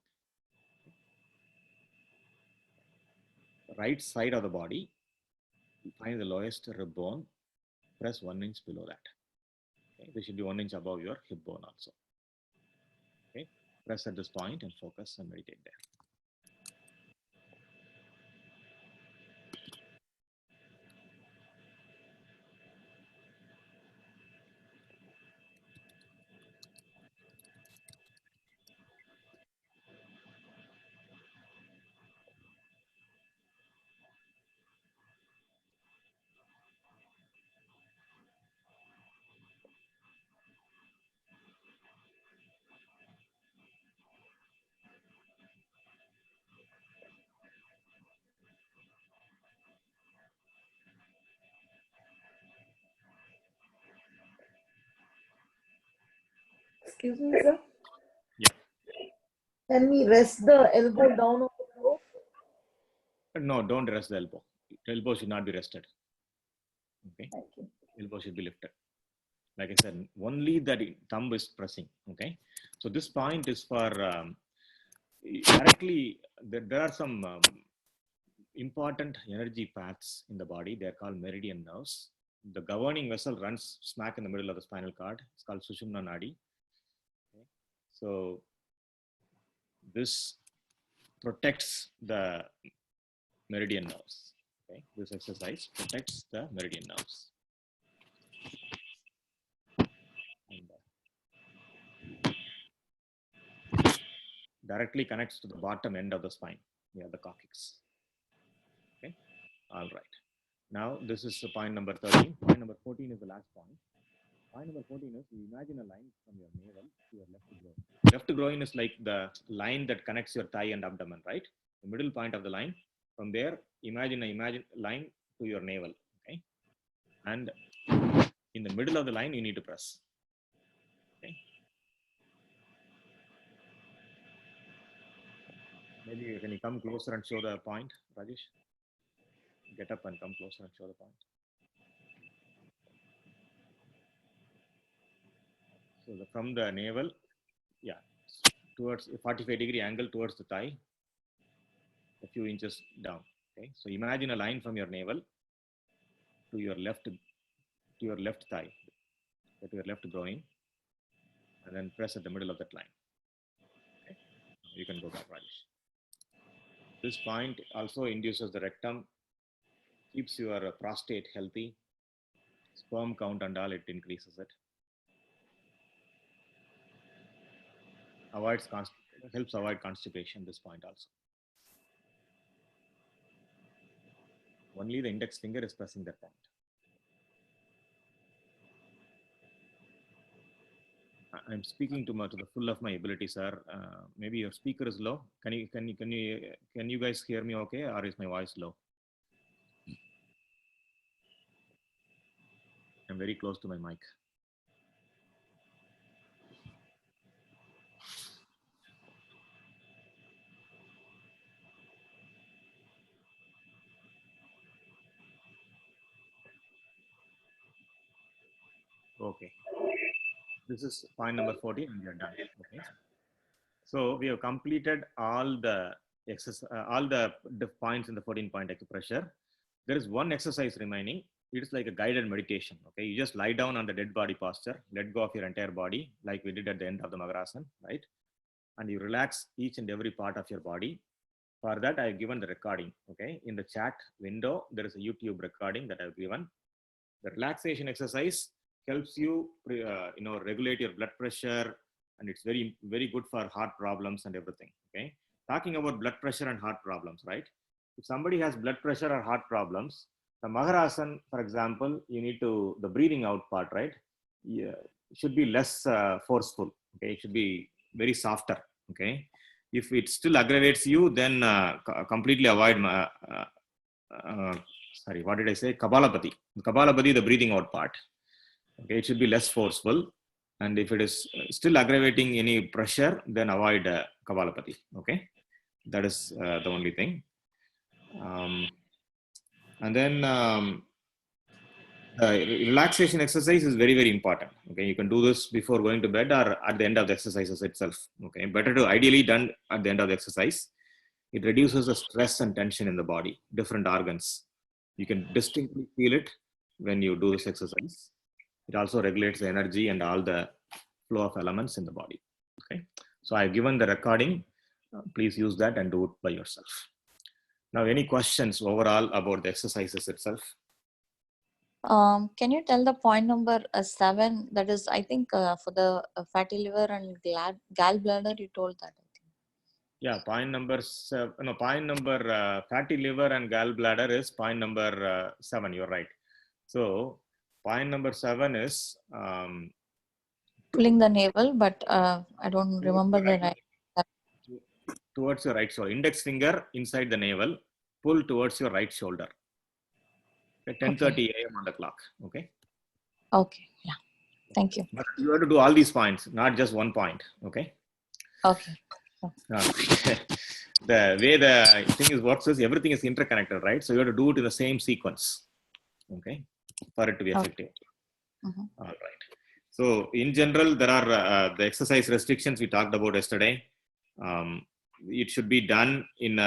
Right side of the body, find the lowest rib bone, press 1 inch below that. Okay, this should be 1 inch above your hip bone also. Okay, press at this point and focus and meditate there. Excuse me, sir. Yeah. Can we rest the elbow down on the floor? No, don't rest the elbow. Elbow should not be rested. Okay, Thank you. elbow should be lifted. Like I said, only that thumb is pressing. Okay, so this point is for directly. There are some important energy paths in the body. They are called meridian nerves. The governing vessel runs smack in the middle of the spinal cord. It's called Sushumna Nadi. Okay. So this protects the meridian nerves. Okay. This exercise protects the meridian nerves. And, directly connects to the bottom end of the spine, near the coccyx. Okay. All right. Now this is point number 13. Point number 14 is the last point. Point number 14 is, you imagine a line from your navel to your left groin. Left groin is like the line that connects your thigh and abdomen, right? The middle point of the line. From there, imagine a line to your navel. Okay. And in the middle of the line, you need to press. Okay. Maybe can you come closer and show the point, Rajesh? Get up and come closer and show the point. So from the navel, yeah, towards a 45-degree angle towards the thigh, a few inches down. Okay, so imagine a line from your navel to your left thigh, to your left groin, and then press at the middle of that line. Okay, you can go back, Rajesh. This point also induces the rectum, keeps your prostate healthy, sperm count and all, it increases it. Helps avoid constipation, this point also. Only the index finger is pressing that point. I'm speaking to the full of my ability, sir. Maybe your speaker is low. Can you guys hear me okay, or is my voice low? I'm very close to my mic. Okay. This is point number 14 and we are done. Okay. So we have completed all the points in the 14-point acupressure. There is one exercise remaining. It is like a guided meditation. Okay. You just lie down on the dead body posture, let go of your entire body like we did at the end of the Magarasana, right? And you relax each and every part of your body. For that, I have given the recording. Okay. In the chat window, there is a YouTube recording that I have given. The relaxation exercise helps you, regulate your blood pressure, and it's very, very good for heart problems and everything. Okay. Talking about blood pressure and heart problems, right? If somebody has blood pressure or heart problems, The Maharasan, for example, you need to, the breathing out part, right? Yeah, should be less forceful. Okay, it should be very softer. Okay, if it still aggravates you, then completely avoid. Sorry, what did I say? Kapalabhati. Kapalabhati, the breathing out part. Okay, it should be less forceful. And if it is still aggravating any pressure, then avoid Kapalabhati. Okay, that is the only thing. And then relaxation exercise is very, very important. Okay, you can do this before going to bed or at the end of the exercises itself. Okay, better to ideally done at the end of the exercise. It reduces the stress and tension in the body, different organs. You can distinctly feel it when you do this exercise. It also regulates the energy and all the flow of elements in the body. Okay, so I've given the recording. Please use that and do it by yourself. Now, any questions overall about the exercises itself? Can you tell the point number 7? That is, I think, for the fatty liver and gallbladder. You told that. I think. Yeah, point number fatty liver and gallbladder is point number 7. You're right. So point number 7 is Pulling the navel, but I don't remember the right. Towards your right shoulder. Index finger inside the navel. Pull towards your right shoulder. 10:30 a.m. on the clock. Okay. Okay. Yeah. Thank you. But you have to do all these points, not just one point. Okay. Okay. The way the thing works is everything is interconnected, right? So you have to do it in the same sequence. Okay. For it to be effective. Mm-hmm. All right. So in general, there are the exercise restrictions we talked about yesterday. It should be done in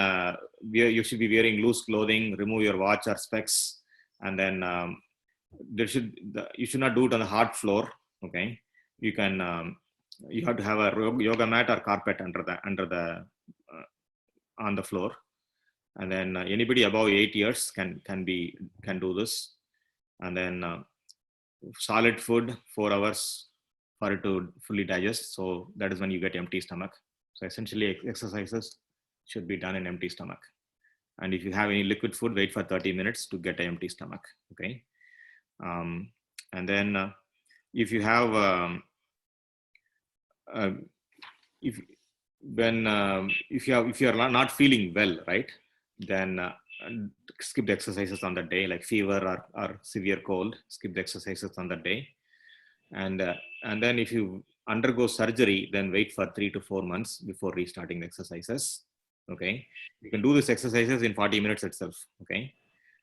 you should be wearing loose clothing, remove your watch or specs, and then you should not do it on the hard floor. Okay, you can you have to have a yoga mat or carpet on the floor, and then anybody above 8 years can do this, and then solid food 4 hours for it to fully digest. So that is when you get empty stomach. So essentially exercises should be done in empty stomach. And if you have any liquid food, wait for 30 minutes to get an empty stomach. Okay. And then if you have, if you are not feeling well, right, then skip the exercises on the day, like fever or severe cold, skip the exercises on the day. And then if you undergo surgery, then wait for 3 to 4 months before restarting the exercises. Okay, you can do these exercises in 40 minutes itself. Okay,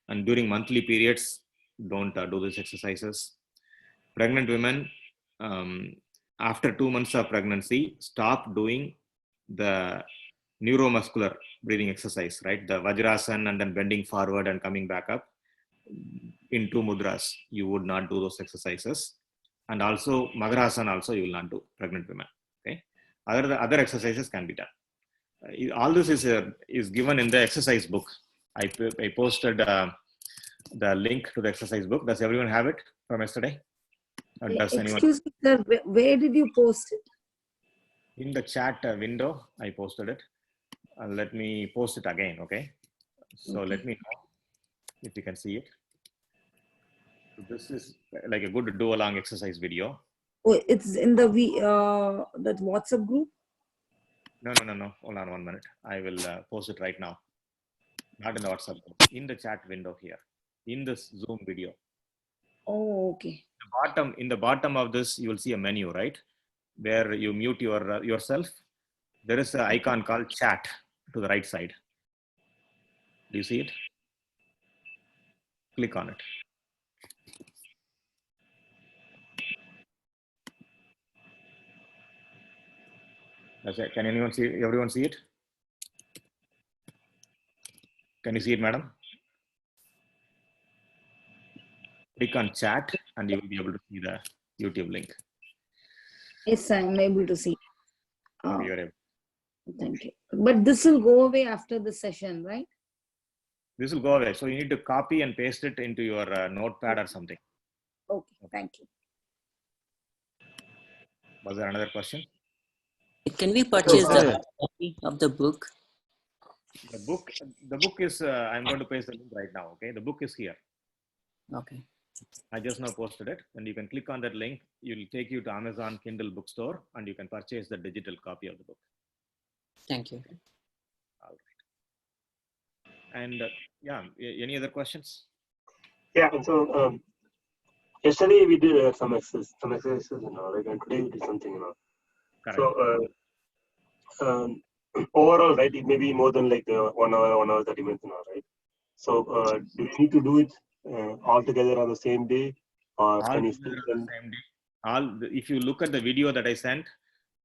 and during monthly periods, don't do these exercises. Pregnant women, after 2 months of pregnancy, stop doing the neuromuscular breathing exercise, right? The Vajrasan and then bending forward and coming back up in 2 mudras. You would not do those exercises. And also Maharasan also you will not do, pregnant women. Okay, other exercises can be done. All this is given in the exercise book. I posted the link to the exercise book. Does everyone have it from yesterday? Or does anyone? Excuse me, sir. Where did you post it? In the chat window, I posted it. Let me post it again. Okay. So let me know if you can see it. So this is like a good do along exercise video. Oh, it's in the that WhatsApp group. No. Hold on 1 minute. I will post it right now. Not in the WhatsApp group. In the chat window here. In this Zoom video. Oh, okay. In the bottom of this, you will see a menu, right? Where you mute yourself. There is an icon called chat to the right side. Do you see it? Click on it. That's it. Can everyone see it? Can you see it, madam? Click on chat and you will be able to see the YouTube link. Yes, I'm able to see. You're able. Thank you. But this will go away after the session, right? This will go away. So you need to copy and paste it into your notepad or something. Okay, thank you. Was there another question? Can we purchase the hard copy of the book? The book is, I'm going to paste the link right now. Okay. The book is here. Okay. I just now posted it, and you can click on that link. It will take you to Amazon Kindle bookstore, and you can purchase the digital copy of the book. Thank you. And yeah, any other questions? Yeah, and so yesterday we did some exercises, right? And today we did something, Correct. So overall, right, it may be more than like 1 hour, 30 minutes, right? So do you need to do it all together on the same day, or All can you together split on the them? same day. If you look at the video that I sent,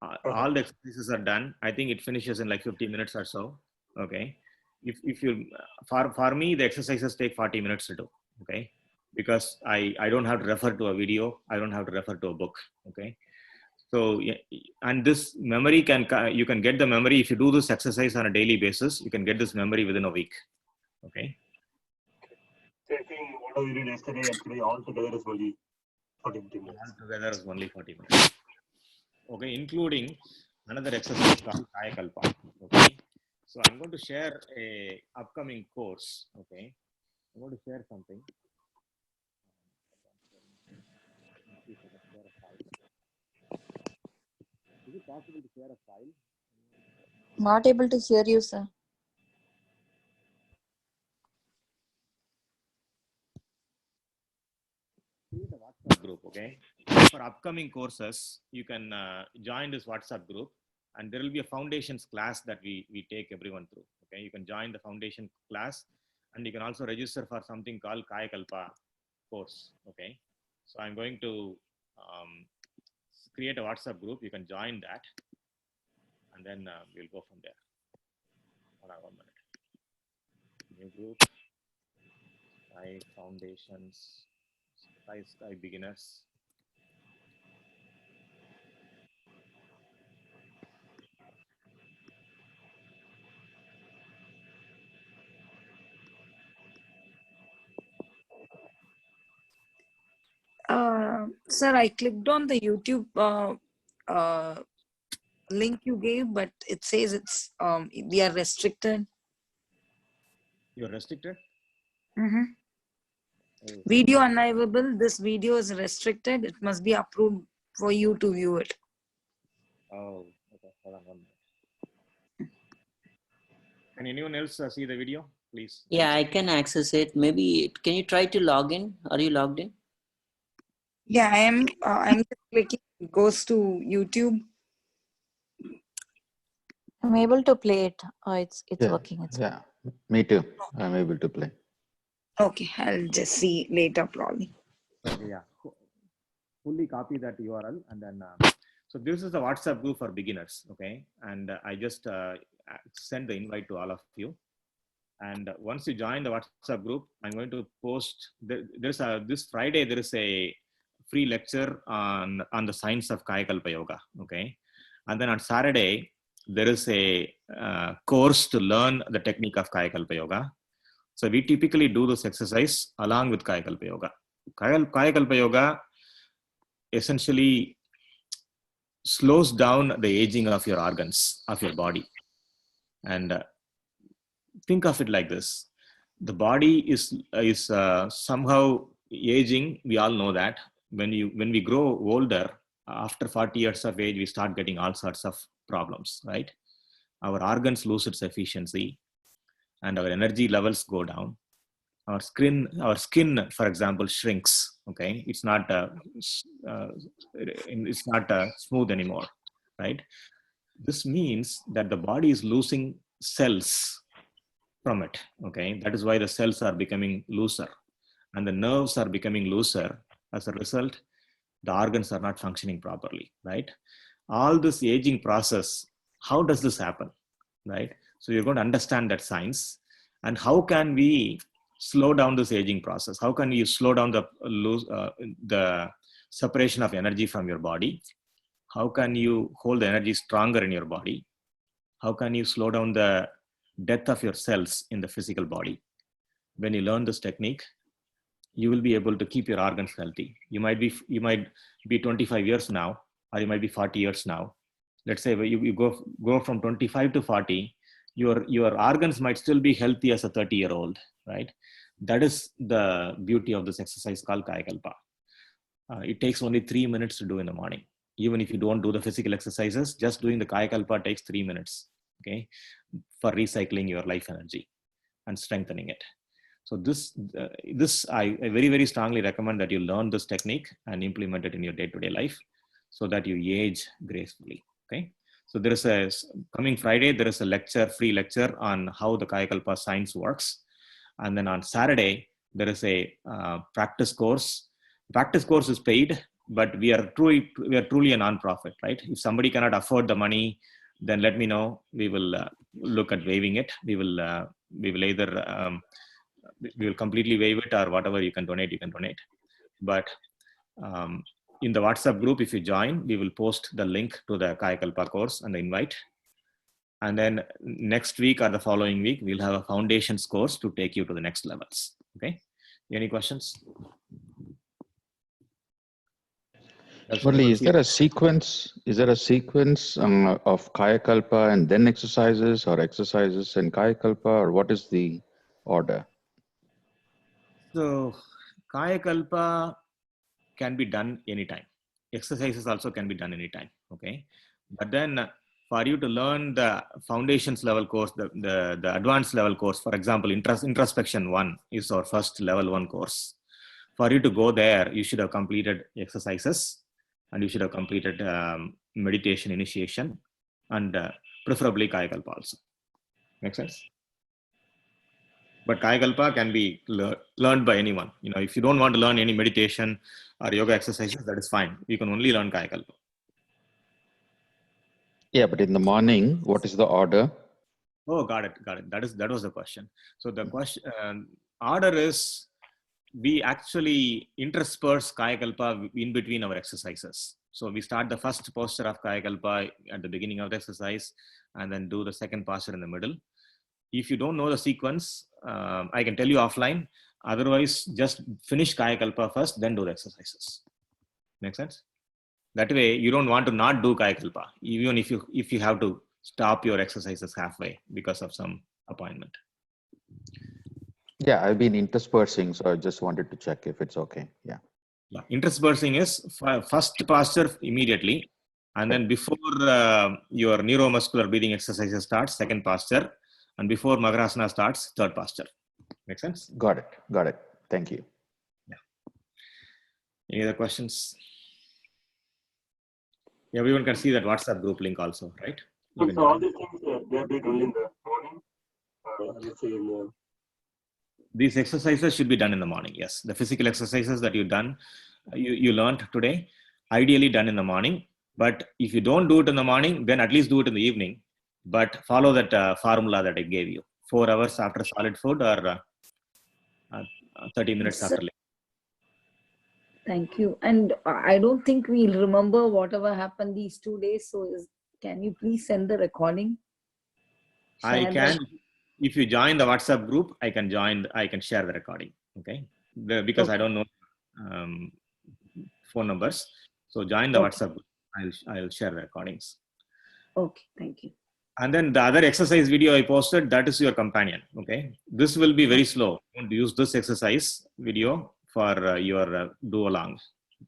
all the exercises are done. I think it finishes in like 50 minutes or so. Okay. If you, for me, the exercises take 40 minutes to do. Okay. Because I don't have to refer to a video. I don't have to refer to a book. Okay. So, and this memory you can get the memory if you do this exercise on a daily basis. You can get this memory within a week. Okay. So I think whatever we did yesterday and today all together is only 40 minutes. All together is only 40 minutes. Okay, including another exercise called Kaya Kalpa. Okay, so I'm going to share a upcoming course. Okay, I'm going to share something. Is it possible to share a file? Not able to hear you, sir. Create a WhatsApp group. Okay, for upcoming courses, you can join this WhatsApp group, and there will be a foundations class that we take everyone through. Okay, you can join the foundation class, and you can also register for something called Kaya Kalpa course. Okay, so I'm going to create a WhatsApp group. You can join that, and then we'll go from there. Hold on 1 minute. New group, Sky Foundations, Sky Beginners. Sir, I clicked on the YouTube link you gave, but it says it's we are restricted. You're restricted? Mm-hmm. Oh, Video unavailable. This video is restricted. It must be approved for you to view it. oh, okay. Hold on 1 minute. Can anyone else see the video, please? Yeah, I can access it. Maybe can you try to log in? Are you logged in? Yeah, I am. I'm just clicking. It goes to YouTube. I'm able to play it. Oh, it's working. It's Yeah, me too. I'm able to play. Okay, I'll just see later probably. Yeah, fully copy that URL, and then so this is the WhatsApp group for beginners. Okay, and I just send the invite to all of you. And once you join the WhatsApp group, I'm going to post. This Friday there is a free lecture on the science of Kaya Kalpa Yoga. Okay, and then on Saturday there is a course to learn the technique of Kaya Kalpa Yoga. So we typically do this exercise along with Kaya Kalpa Yoga. Kaya Kalpa Yoga essentially slows down the aging of your organs, of your body. And think of it like this. The body is somehow aging. We all know that. When we grow older, after 40 years of age, we start getting all sorts of problems, right? Our organs lose its efficiency and our energy levels go down. Our skin, for example, shrinks. Okay, it's not smooth anymore, right? This means that the body is losing cells from it. Okay, that is why the cells are becoming looser, and the nerves are becoming looser. As a result, the organs are not functioning properly, right? All this aging process, how does this happen, right? So you're going to understand that science, and how can we slow down this aging process? How can you slow down the separation of energy from your body? How can you hold the energy stronger in your body? How can you slow down the death of your cells in the physical body? When you learn this technique, you will be able to keep your organs healthy. You might be 25 years now, or you might be 40 years now. Let's say you go from 25 to 40, your organs might still be healthy as a 30-year-old, right? That is the beauty of this exercise called Kayakalpa. It takes only 3 minutes to do in the morning. Even if you don't do the physical exercises, just doing the Kayakalpa takes 3 minutes, okay, for recycling your life energy and strengthening it. So this I very, very strongly recommend that you learn this technique and implement it in your day-to-day life so that you age gracefully, okay? So there is coming Friday, there is a lecture, free lecture on how the Kayakalpa science works. And then on Saturday, there is a practice course. Practice course is paid, but we are truly a non-profit, right? If somebody cannot afford the money, then let me know. We will look at waiving it. We will either we will completely waive it, or whatever you can donate, But in the WhatsApp group, if you join, we will post the link to the Kayakalpa course and the invite. And then next week or the following week, we'll have a foundations course to take you to the next levels. Okay. Any questions? Murali, is there a sequence? Is there a sequence of Kayakalpa and then exercises, or exercises and Kayakalpa, or what is the order? So Kayakalpa can be done anytime. Exercises also can be done anytime. Okay. But then for you to learn the foundations level course, the advanced level course, for example, introspection 1 is our first level 1 course. For you to go there, you should have completed exercises, and you should have completed meditation initiation, and preferably Kayakalpa also. Make sense? But Kayakalpa can be learned by anyone. You know, if you don't want to learn any meditation or yoga exercises, that is fine. You can only learn Kayakalpa. Yeah, but in the morning, what is the order? Oh, got it. That was the question. So the question order is, we actually intersperse Kayakalpa in between our exercises. So we start the first posture of Kayakalpa at the beginning of the exercise, and then do the second posture in the middle. If you don't know the sequence, I can tell you offline. Otherwise, just finish Kayakalpa first, then do the exercises. Make sense? That way, you don't want to not do Kayakalpa, even if you have to stop your exercises halfway because of some appointment. Yeah, I've been interspersing, so I just wanted to check if it's okay. Yeah. Interspersing is first posture immediately, and then before your neuromuscular breathing exercises starts, second posture, and before Makarasana starts, third posture. Make sense? Got it. Thank you. Yeah. Any other questions? Everyone can see that WhatsApp group link also, right? So all these things they are done only in the morning. Let's say in the... These exercises should be done in the morning. Yes, the physical exercises that you learned today, ideally done in the morning. But if you don't do it in the morning, then at least do it in the evening. But follow that formula that I gave you: 4 hours after solid food, or 30 minutes Yes, after. thank you. And I don't think we'll remember whatever happened these 2 days. So can you please send the recording? I can. If you join the WhatsApp group, I can share the recording. Okay. Because I don't know phone numbers. So join the WhatsApp group. I'll share the recordings. Okay. Thank you. And then the other exercise video I posted, that is your companion. Okay. This will be very slow. Don't use this exercise video for your do along.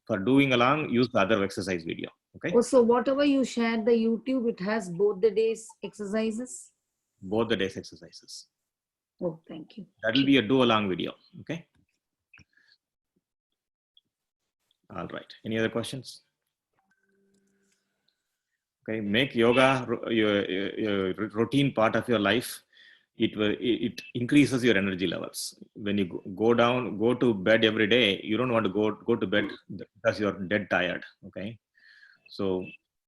For doing along, use the other exercise video. Okay. Oh, so whatever you shared the YouTube, it has both the days exercises? Both the days exercises. Oh, thank you. That will be a do along video. Okay. All right. Any other questions? Okay. Make yoga your routine part of your life. It increases your energy levels. When you go to bed every day, you don't want to go to bed because you're dead tired. Okay. So,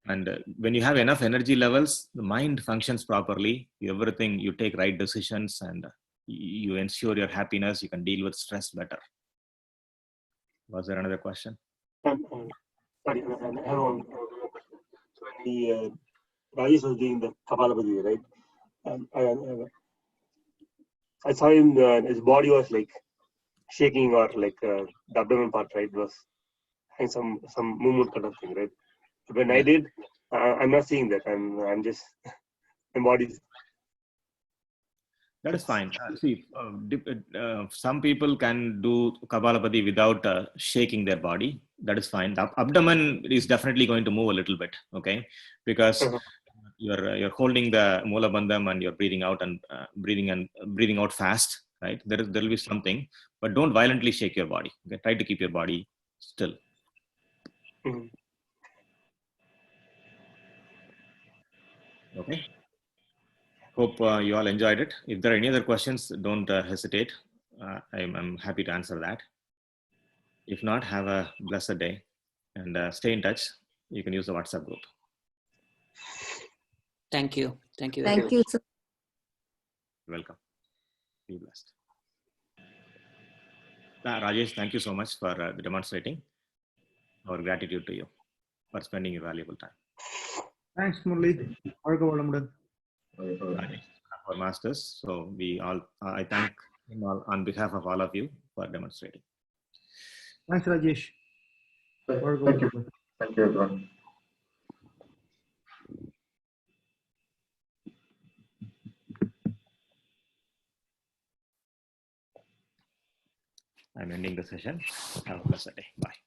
and when you have enough energy levels, the mind functions properly. Everything, you take right decisions, and you ensure your happiness. You can deal with stress better. Was there another question? Sorry, I have one question. So when Rajesh was doing the Kapalabhati, right? I saw him, his body was like shaking, or like the abdomen part, right? It was having some movement kind of thing, right? When I did, I'm not seeing that. I'm just, my body's. That is fine. See, some people can do Kapalabhati without shaking their body. That is fine. The abdomen is definitely going to move a little bit, okay? Because you're holding the Mula Bandham and you're breathing out and breathing out fast, right? There will be something, but don't violently shake your body. Okay? Try to keep your body still. Okay. Hope you all enjoyed it. If there are any other questions, don't hesitate. I'm happy to answer that. If not, have a blessed day and stay in touch. You can use the WhatsApp group. Thank you. Thank you. Thank you, sir. Welcome. Be blessed. Rajesh, thank you so much for demonstrating. Our gratitude to you for spending your valuable time. Thanks, Murli. Our masters. So we all, I thank him all on behalf of all of you for demonstrating. Thanks, Rajesh. Thank you. Thank you, everyone. I'm ending the session. Have a blessed day. Bye.